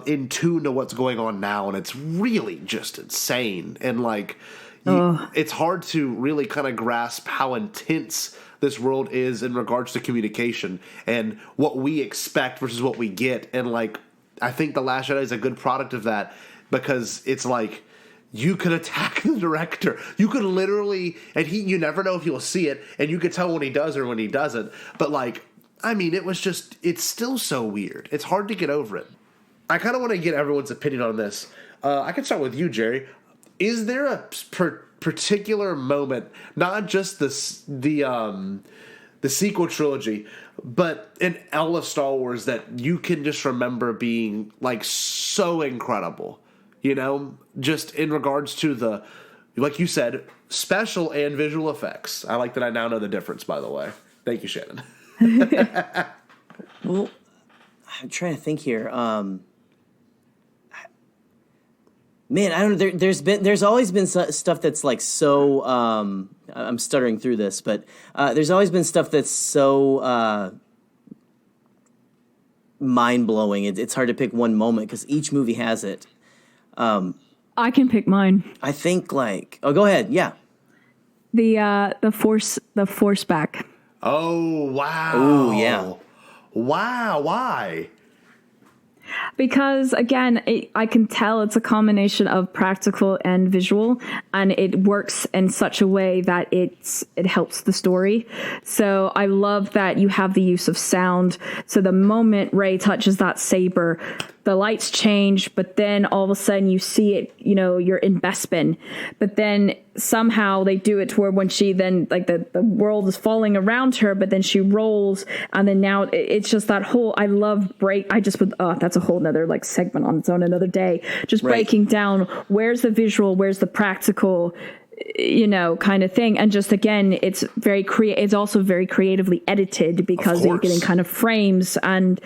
in tune to what's going on now, and it's really just insane. And like, it's hard to really kind of grasp how intense this world is in regards to communication and what we expect versus what we get. And like, I think The Last Jedi is a good product of that, because it's like, you could attack the director. You could literally, and you never know if you'll see it, and you could tell when he does or when he doesn't. But like, I mean, it's still so weird. It's hard to get over it. I kind of want to get everyone's opinion on this. I can start with you, Gerry. Is there a particular moment, not just the sequel trilogy, but in all of Star Wars, that you can just remember being like so incredible? Just in regards to the, like you said, special and visual effects. I like that I now know the difference, by the way. Thank you, Shannon. Well, I'm trying to think here. Man, I don't know. There's always been stuff that's like so. I'm stuttering through this, but there's always been stuff that's so mind blowing. It's hard to pick one moment because each movie has it. I can pick mine. I think like, go ahead. Yeah. The force back. Oh wow. Oh yeah. Wow. Why? Because again, I can tell it's a combination of practical and visual, and it works in such a way that it helps the story. So I love that you have the use of sound. So the moment Rey touches that saber, the lights change, but then all of a sudden you see it, you're in Bespin. But then somehow they do it to where when she then, like the world is falling around her, but then she rolls, and then now it's just that whole, I love that's a whole nother like segment on its own another day. Just breaking down where's the visual, where's the practical, kind of thing. And just again, it's it's also very creatively edited, because you're getting kind of frames and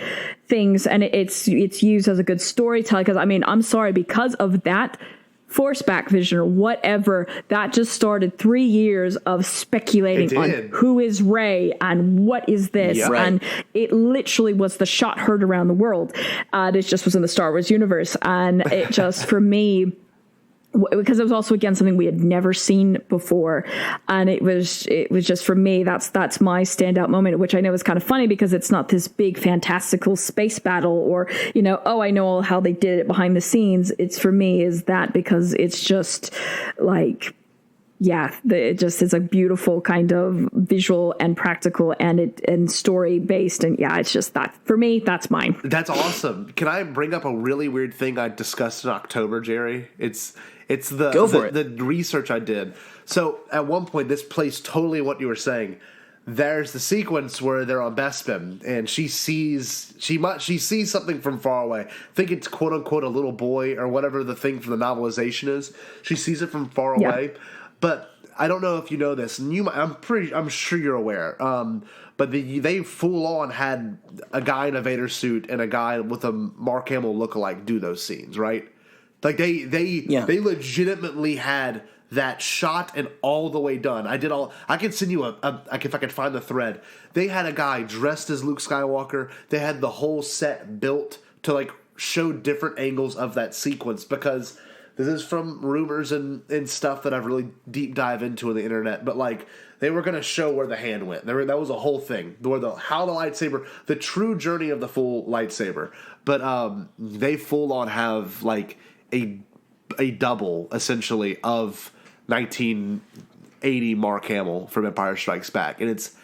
things, and it's used as a good storytelling. Because I mean, I'm sorry, because of that force back vision or whatever, that just started 3 years of speculating on who is Rey and what is this. Yeah. And it literally was the shot heard around the world. It just was in the Star Wars universe. And it just, for me, because it was also, again, something we had never seen before. And it was just, for me, that's my standout moment, which I know is kind of funny because it's not this big fantastical space battle or, I know how they did it behind the scenes. It's, for me, is that, because it's just like, it just is a beautiful kind of visual and practical and story based. And it's just that, for me, that's mine. That's awesome. Can I bring up a really weird thing I discussed in October, Gerry? It's the research I did. So at one point, this plays totally what you were saying. There's the sequence where they're on Bespin, and she sees something from far away. I think it's quote unquote a little boy or whatever the thing from the novelization is. She sees it from far away, but I don't know if you know this, and I'm sure you're aware. But they full on had a guy in a Vader suit and a guy with a Mark Hamill lookalike do those scenes, right? Like they legitimately had that shot and all the way done. I could send you if I could find the thread. They had a guy dressed as Luke Skywalker. They had the whole set built to like show different angles of that sequence, because this is from rumors and stuff that I've really deep dive into on the internet. But like, they were going to show where the hand went. That was a whole thing. How the lightsaber, the true journey of the full lightsaber. But they full on have like a double essentially of 1980 Mark Hamill from Empire Strikes Back, and it's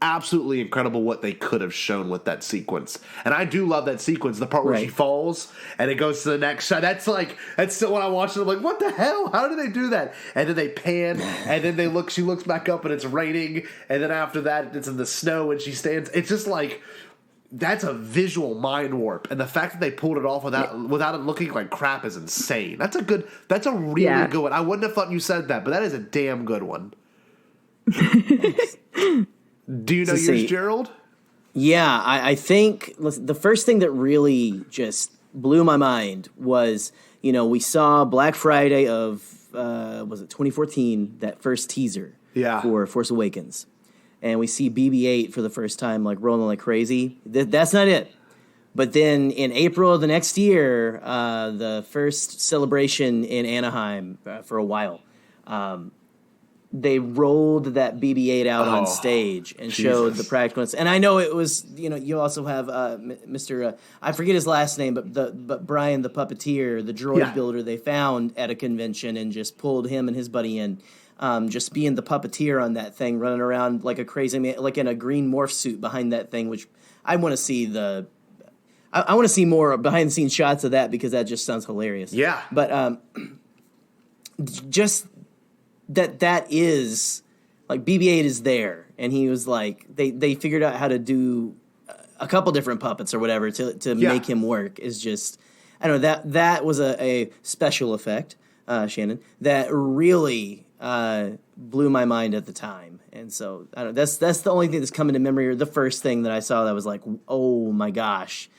absolutely incredible what they could have shown with that sequence. And I do love that sequence, the part where she falls and it goes to the next shot. That's still when I watch it, I'm like, what the hell? How did they do that? And then they pan, and then she looks back up and it's raining, and then after that it's in the snow and she stands. It's just like, that's a visual mind warp, and the fact that they pulled it off without it looking like crap is insane. That's a really good one. I wouldn't have thought you said that, but that is a damn good one. Do you know yours, Gerald? Yeah, I think the first thing that really just blew my mind was, we saw Black Friday of, was it 2014, that first teaser for Force Awakens. And we see BB-8 for the first time, like, rolling like crazy. That's not it. But then in April of the next year, the first celebration in Anaheim for a while, they rolled that BB-8 out on stage and showed the practicals. And I know it was, you also have Mr. I forget his last name, but Brian the Puppeteer, the droid builder they found at a convention and just pulled him and his buddy in. Just being the puppeteer on that thing, running around like a crazy man, like in a green morph suit behind that thing, which I want to see I want to see more behind the scenes shots of that because that just sounds hilarious. Yeah. But just that is like BB-8 is there, and he was like they figured out how to do a couple different puppets or whatever to make him work. Is just, I don't know, that was a special effect, Shannon, that really blew my mind at the time. And so I don't know, that's the only thing that's coming to memory, or the first thing that I saw that was like, oh my gosh.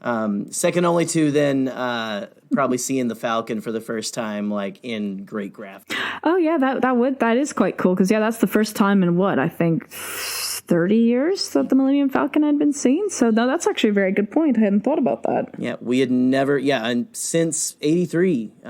Second only to then probably seeing the Falcon for the first time, like in great graphics. Oh yeah, that is quite cool, because that's the first time in I think 30 years that the Millennium Falcon had been seen. So no, that's actually a very good point. I hadn't thought about that. Yeah, we had never, and since '83, they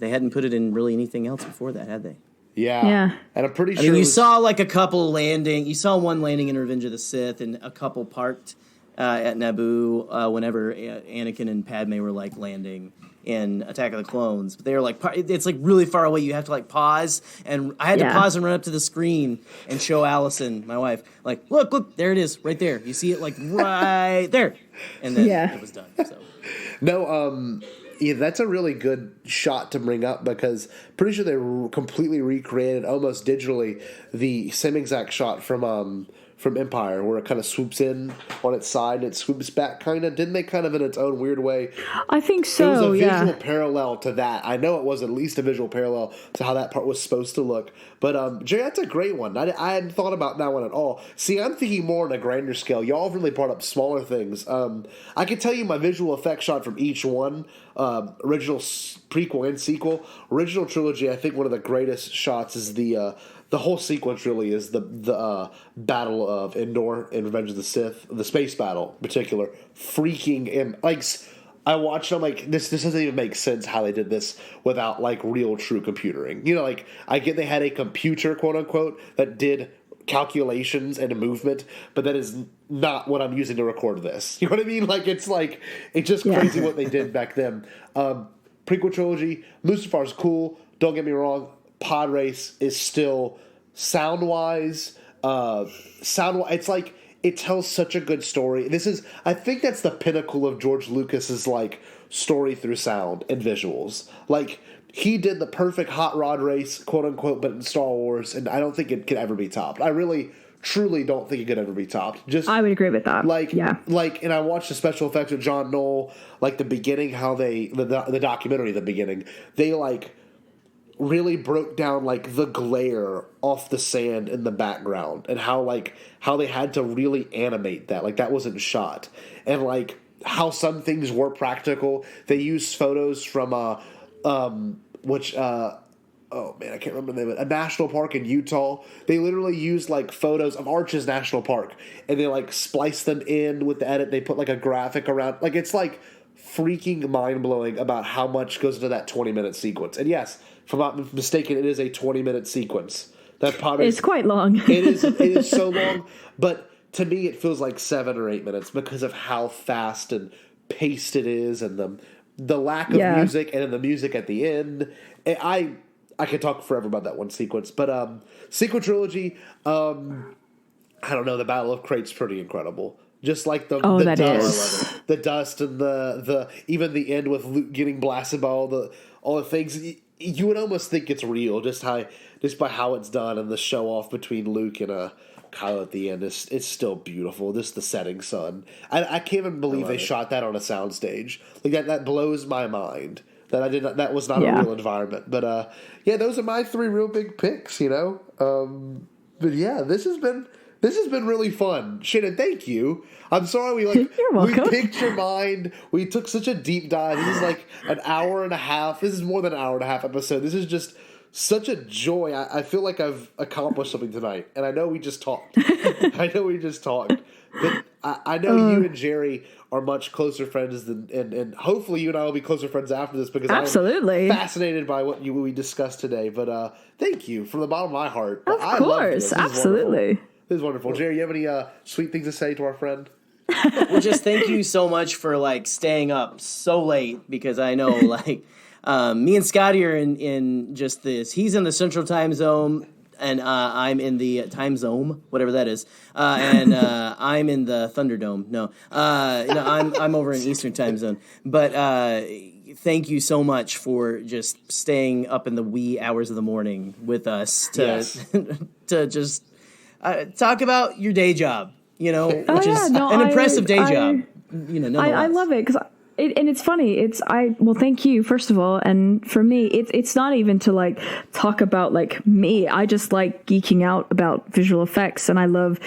hadn't put it in really anything else before that, had they? Yeah. And I'm pretty sure. I mean, you saw like a couple landing. You saw one landing in Revenge of the Sith, and a couple parked at Naboo whenever Anakin and Padme were like landing in Attack of the Clones. But they were like, it's like really far away. You have to like pause, and I had to pause and run up to the screen and show Allison, my wife, like, look, there it is, right there. You see it like right there, and then it was done. So no, that's a really good shot to bring up, because pretty sure they completely recreated almost digitally the same exact shot from Empire, where it kind of swoops in on its side and it swoops back, kind of. Didn't they kind of in its own weird way? I think so, It was a visual parallel to that. I know it was at least a visual parallel to how that part was supposed to look. But, Jay, that's a great one. I hadn't thought about that one at all. See, I'm thinking more on a grander scale. Y'all have really brought up smaller things. I can tell you my visual effect shot from each one, original, prequel, and sequel. Original trilogy, I think one of the greatest shots is the whole sequence really is the Battle of Endor in Revenge of the Sith, the space battle in particular. I watched it, I'm like, this doesn't even make sense how they did this without like real true computing. I get they had a computer, quote unquote, that did calculations and movement, but that is not what I'm using to record this. You know what I mean? It's just crazy what they did back then. Prequel trilogy, Mustafar's cool. Don't get me wrong. Pod Race is still sound-wise, it's like it tells such a good story. I think that's the pinnacle of George Lucas's like story through sound and visuals. Like, he did the perfect hot rod race, quote unquote, but in Star Wars, and I don't think it could ever be topped. I really truly don't think it could ever be topped. I would agree with that. And I watched the special effects of John Knoll, like the beginning, how the documentary, the beginning, they like really broke down like the glare off the sand in the background, and how they had to really animate that, like that wasn't shot, and like how some things were practical. They used photos from oh man, I can't remember the name of it, a national park in Utah. They literally used like photos of Arches National Park, and they like spliced them in with the edit. They put like a graphic around, like it's like freaking mind-blowing about how much goes into that 20-minute sequence. And yes, if I'm not mistaken, it is a 20-minute sequence. It's quite long. It is so long, but to me it feels like 7 or 8 minutes because of how fast and paced it is, and the lack of music and then the music at the end. I could talk forever about that one sequence, but sequel trilogy. I don't know. The Battle of Crate's pretty incredible. Just like the dust and the even the end with Luke getting blasted by all the things. You would almost think it's real just by how it's done, and the show off between Luke and Kylo at the end it's still beautiful. Just the setting sun. I can't even believe they shot that on a soundstage. Like that blows my mind. That was not a real environment. But those are my 3 real big picks. But yeah, this has been really fun. Shannon, thank you. I'm sorry You're welcome. we picked your mind. We took such a deep dive. This is like an hour and a half. This is more than an hour and a half episode. This is just such a joy. I feel like I've accomplished something tonight. And I know we just talked. But I know you and Gerry are much closer friends and hopefully you and I will be closer friends after this because absolutely. I'm fascinated by what we discussed today. But thank you from the bottom of my heart. Of course, absolutely. This is wonderful. Gerry, you have any sweet things to say to our friend? Well, just thank you so much for staying up so late because I know me and Scotty are in just this. He's in the Central Time Zone and I'm in the Time Zone, whatever that is, and I'm in the Thunderdome. No, I'm over in Eastern Time Zone. But thank you so much for just staying up in the wee hours of the morning with us to just talk about your day job. Which is an impressive day job. I love it because and it's funny. Thank you first of all, and for me, it's not even to talk about me. I just like geeking out about visual effects, and I love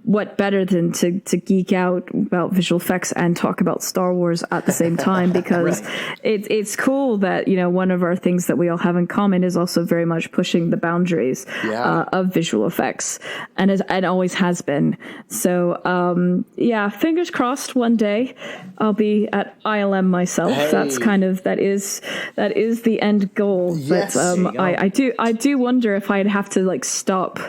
what better than to geek out about visual effects and talk about Star Wars at the same time because it's cool that one of our things that we all have in common is also very much pushing the boundaries of visual effects, and it always has been. So fingers crossed. One day I'll be at ILM myself. Hey. That's that is the end goal. Yes, but I do wonder if I'd have to stop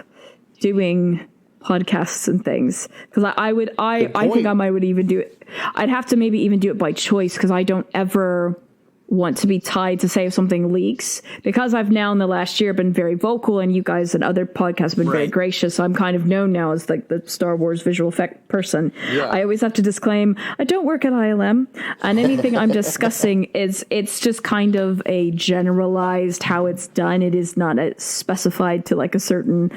doing podcasts and things because I think I would even do it. I'd have to maybe even do it by choice because I don't ever want to be tied to say if something leaks because I've now in the last year been very vocal and you guys and other podcasts have been very gracious. So I'm kind of known now as the Star Wars visual effect person. Yeah. I always have to disclaim I don't work at ILM and anything I'm discussing it's just kind of a generalized how it's done. It is not specified to a certain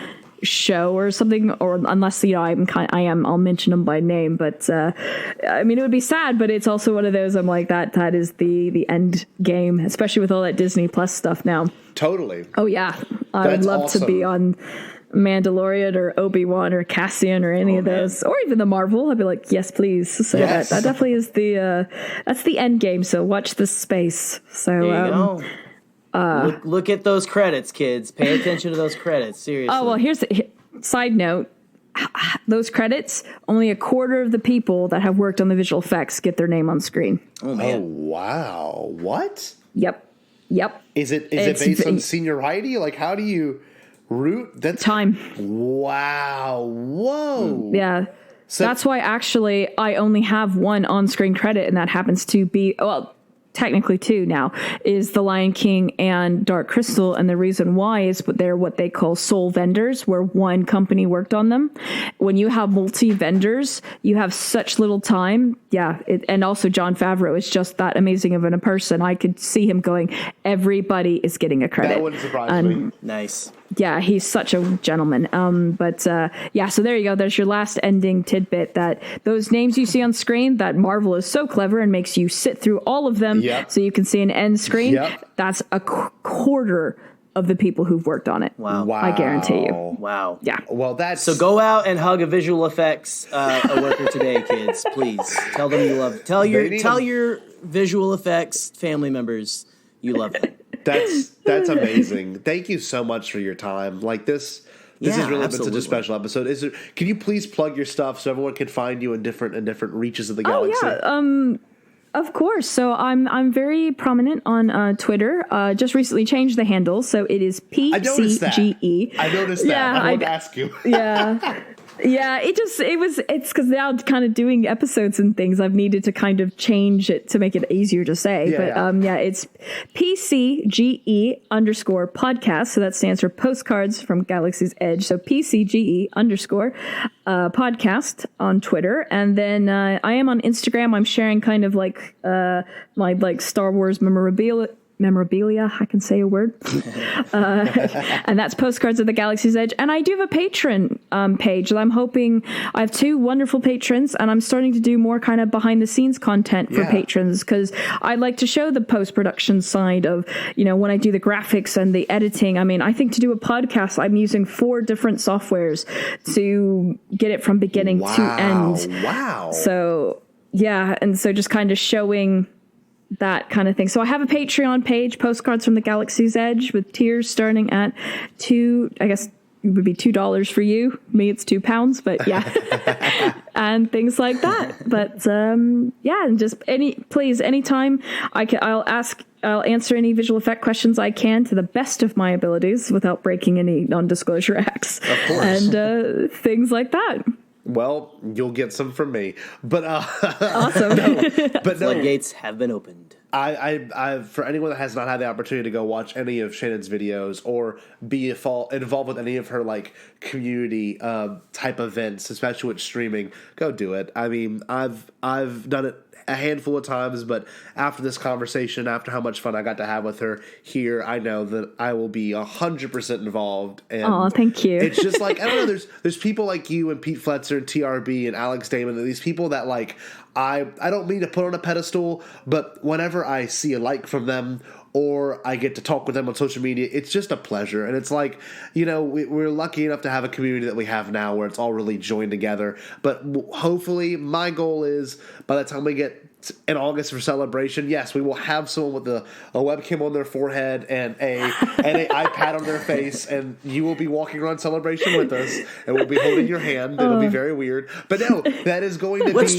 show or something, or unless I'll mention them by name, but it would be sad, but it's also one of those I'm that is the end game, especially with all that Disney Plus stuff now. Totally. Oh yeah, I would love to be on Mandalorian or Obi-Wan or Cassian or any of those, or even the Marvel. I'd be yes, please. So that definitely is that's the end game. So watch this space. So there you go. Look at those credits, kids. Pay attention to those credits. Seriously. Oh, well, here's the side note. Those credits, only a quarter of the people that have worked on the visual effects get their name on screen. Oh, man. Oh, wow. What? Yep. Is it based on seniority? How do you root? That's time. Wow. Whoa. Yeah. So that's why actually I only have one on-screen credit, and that happens to be, technically two now, is The Lion King and Dark Crystal. And the reason why is they're what they call sole vendors, where one company worked on them. When you have multi-vendors, you have such little time. Yeah. And also Jon Favreau is just that amazing of a person. I could see him going, everybody is getting a credit. That wouldn't surprise me. Nice. Yeah, he's such a gentleman. So there you go. There's your last ending tidbit, that those names you see on screen, that Marvel is so clever and makes you sit through all of them so you can see an end screen. Yep. That's a quarter of the people who've worked on it. Wow. I guarantee you. Wow. Yeah. Well, that's... So go out and hug a visual effects a worker today, kids. Please. Tell them you love... Tell your visual effects family members you love them. That's amazing. Thank you so much for your time. This has really been such a special episode. Can you please plug your stuff so everyone can find you in different reaches of the galaxy? Oh yeah. Of course. So I'm very prominent on Twitter. Just recently changed the handle, so it is PCGE. I noticed that. I wanted to ask you. Yeah. Yeah, it's because now kind of doing episodes and things, I've needed to kind of change it to make it easier to say. It's PCGE_podcast. So that stands for Postcards from Galaxy's Edge. So PCGE_ podcast on Twitter. And then I am on Instagram. I'm sharing kind of like my like Star Wars memorabilia, I can say a word. And that's Postcards of the Galaxy's Edge. And I do have a Patreon page that I'm hoping, I have 2 wonderful patrons, and I'm starting to do more kind of behind the scenes content for patrons, because I like to show the post-production side of, when I do the graphics and the editing. I mean, I think to do a podcast, I'm using 4 different softwares to get it from beginning to end. Wow. So, yeah. And so just kind of showing that kind of thing. So I have a Patreon page, Postcards from the Galaxy's Edge, with tiers starting at I guess it would be $2 for you. Me, it's £2, but yeah. And things like that. But and just anytime I'll answer any visual effect questions I can to the best of my abilities without breaking any non-disclosure acts. Of course. And things like that. Well, you'll get some from me, but awesome. Floodgates have been opened. I for anyone that has not had the opportunity to go watch any of Shannon's videos or be involved with any of her like community type events, especially with streaming, go do it. I mean, I've done it a handful of times, but after this conversation, after how much fun I got to have with her here, I know that I will be 100% involved. And thank you. It's just like, I don't know, there's people like you and Pete Fletcher and TRB and Alex Damon, and these people that like I don't mean to put on a pedestal, but whenever I see a like from them or I get to talk with them on social media, it's just a pleasure. And it's like, we're lucky enough to have a community that we have now where it's all really joined together. But hopefully my goal is by the time we get in August for Celebration, yes, we will have someone with a webcam on their forehead and an iPad on their face, and you will be walking around Celebration with us, and we'll be holding your hand. It'll be very weird. But no, that is going to What's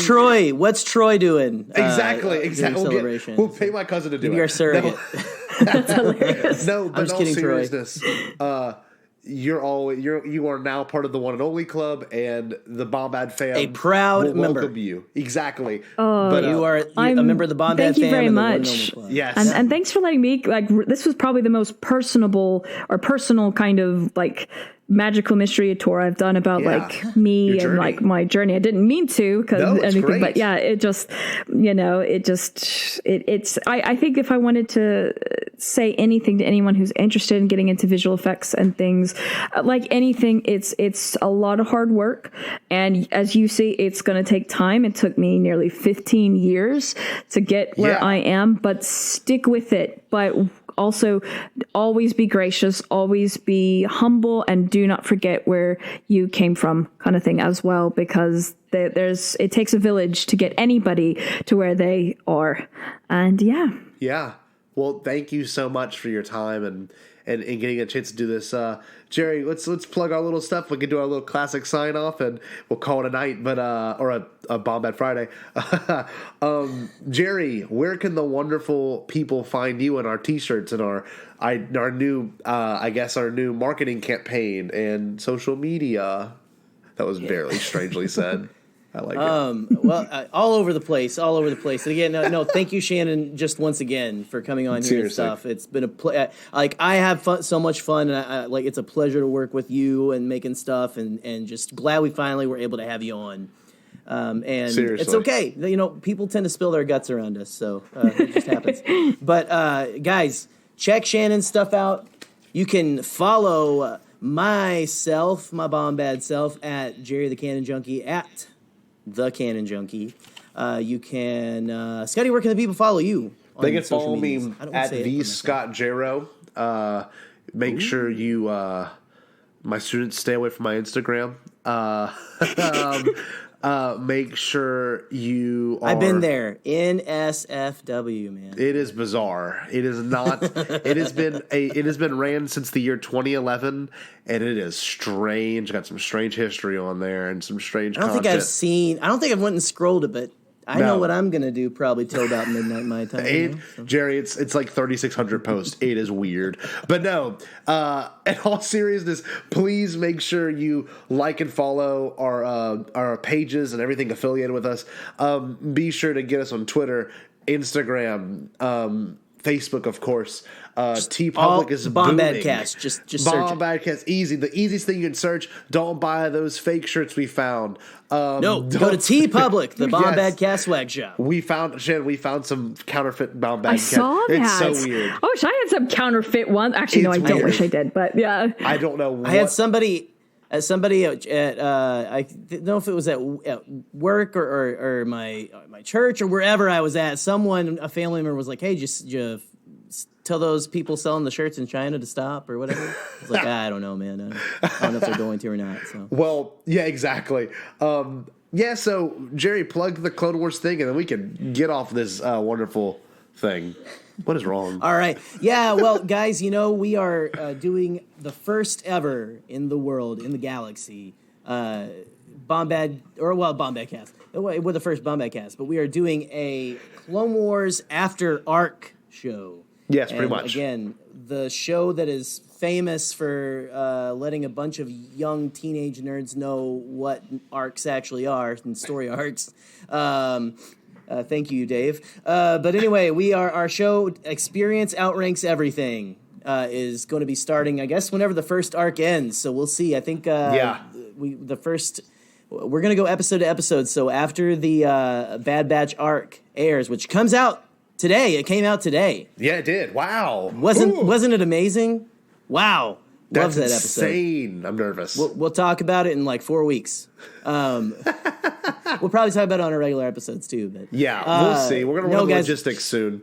Troy doing? Exactly. Celebration. We'll pay my cousin to do it. You're surrogate. That's hilarious. No, but I'm just in all kidding, seriousness, you are now part of the One and Only Club, and the Bombad fam a proud will member. welcome you. Exactly. But you are a member of the Bombad thank you fam very and much. the One and Only Club. Yes. And thanks for letting me, this was probably the most personal kind of magical mystery tour I've done about me and my journey. I didn't mean to but yeah, I think if I wanted to say anything to anyone who's interested in getting into visual effects and things, like anything, it's a lot of hard work. And as you see, it's going to take time. It took me nearly 15 years to get where I am, but stick with it. But also, always be gracious, always be humble, and do not forget where you came from, kind of thing as well, because it takes a village to get anybody to where they are. And yeah. Well, thank you so much for your time and getting a chance to do this. Gerry, let's plug our little stuff. We can do our little classic sign off, and we'll call it a night, but or a Bombad Friday. Gerry, where can the wonderful people find you and our T-shirts and our new our new marketing campaign and social media? That was very strangely said. I like it. Well, all over the place. And again, no, thank you, Shannon, just once again for coming on here and stuff. It's been I have so much fun, and it's a pleasure to work with you and making stuff, and just glad we finally were able to have you on. And Seriously. It's okay. People tend to spill their guts around us, so it just happens. But guys, check Shannon's stuff out. You can follow myself, my Bombad self, at Gerry the Canon Junkie at The Canon Junkie. You can Scotty, where can the people follow you? They can follow me at the Scott Jarrow. Make sure you my students stay away from my Instagram. Make sure you are... I've been there. NSFW, man. It is bizarre. It is not... it has been ran since the year 2011, and it is strange. Got some strange history on there and some strange content. I don't think I've went and scrolled it, but I know what I'm gonna do probably till about midnight my time. Gerry, it's like 3,600 posts. It is weird, but no. In all seriousness, please make sure you like and follow our pages and everything affiliated with us. Be sure to get us on Twitter, Instagram, Facebook, of course. T Public is Bombadcast. Just search Bombadcast. Easy. The easiest thing you can search. Don't buy those fake shirts we found. No, go to T Public, the Bombadcast swag shop. We found some counterfeit Bombadcast. I saw that. It's so weird. I wish I had some counterfeit ones. Actually, no, I don't wish I did, but yeah. I don't know. I had somebody at I don't know if it was at work or my church or wherever I was at. A family member was like, "Hey, just tell those people selling the shirts in China to stop or whatever." I was like, I don't know, man. I don't know if they're going to or not. So. Well, yeah, exactly. So Gerry, plug the Clone Wars thing, and then we can get off this wonderful thing. What is wrong? All right. Yeah, well, guys, we are doing the first ever in the world, in the galaxy, Bombadcast. We're the first Bombadcast, but we are doing a Clone Wars After Arc show. Yes, pretty much. Again, the show that is famous for letting a bunch of young teenage nerds know what arcs actually are and story arcs. Thank you, Dave. But anyway, our show, Experience Outranks Everything, is going to be starting, I guess, whenever the first arc ends. So we'll see. I think we're going to go episode to episode. So after the Bad Batch arc airs, which comes out today, it came out today. Yeah, it did. Wow. Wasn't it amazing? Wow. That's Loves that episode. Insane. I'm nervous. We'll talk about it in like 4 weeks. We'll probably talk about it on our regular episodes too. But yeah, we'll see. We're gonna run logistics soon.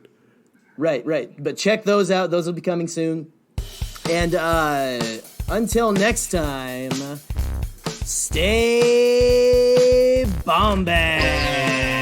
Right. But check those out. Those will be coming soon. And until next time, stay bombad.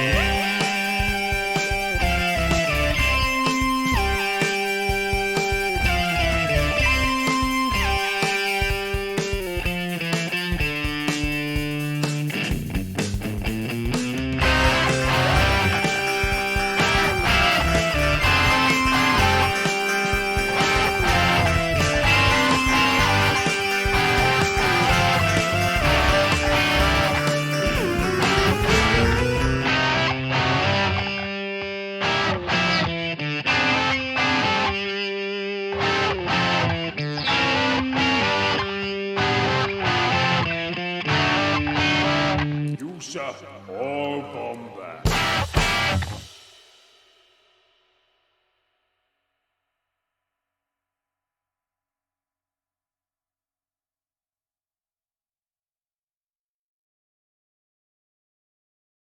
All Bombad.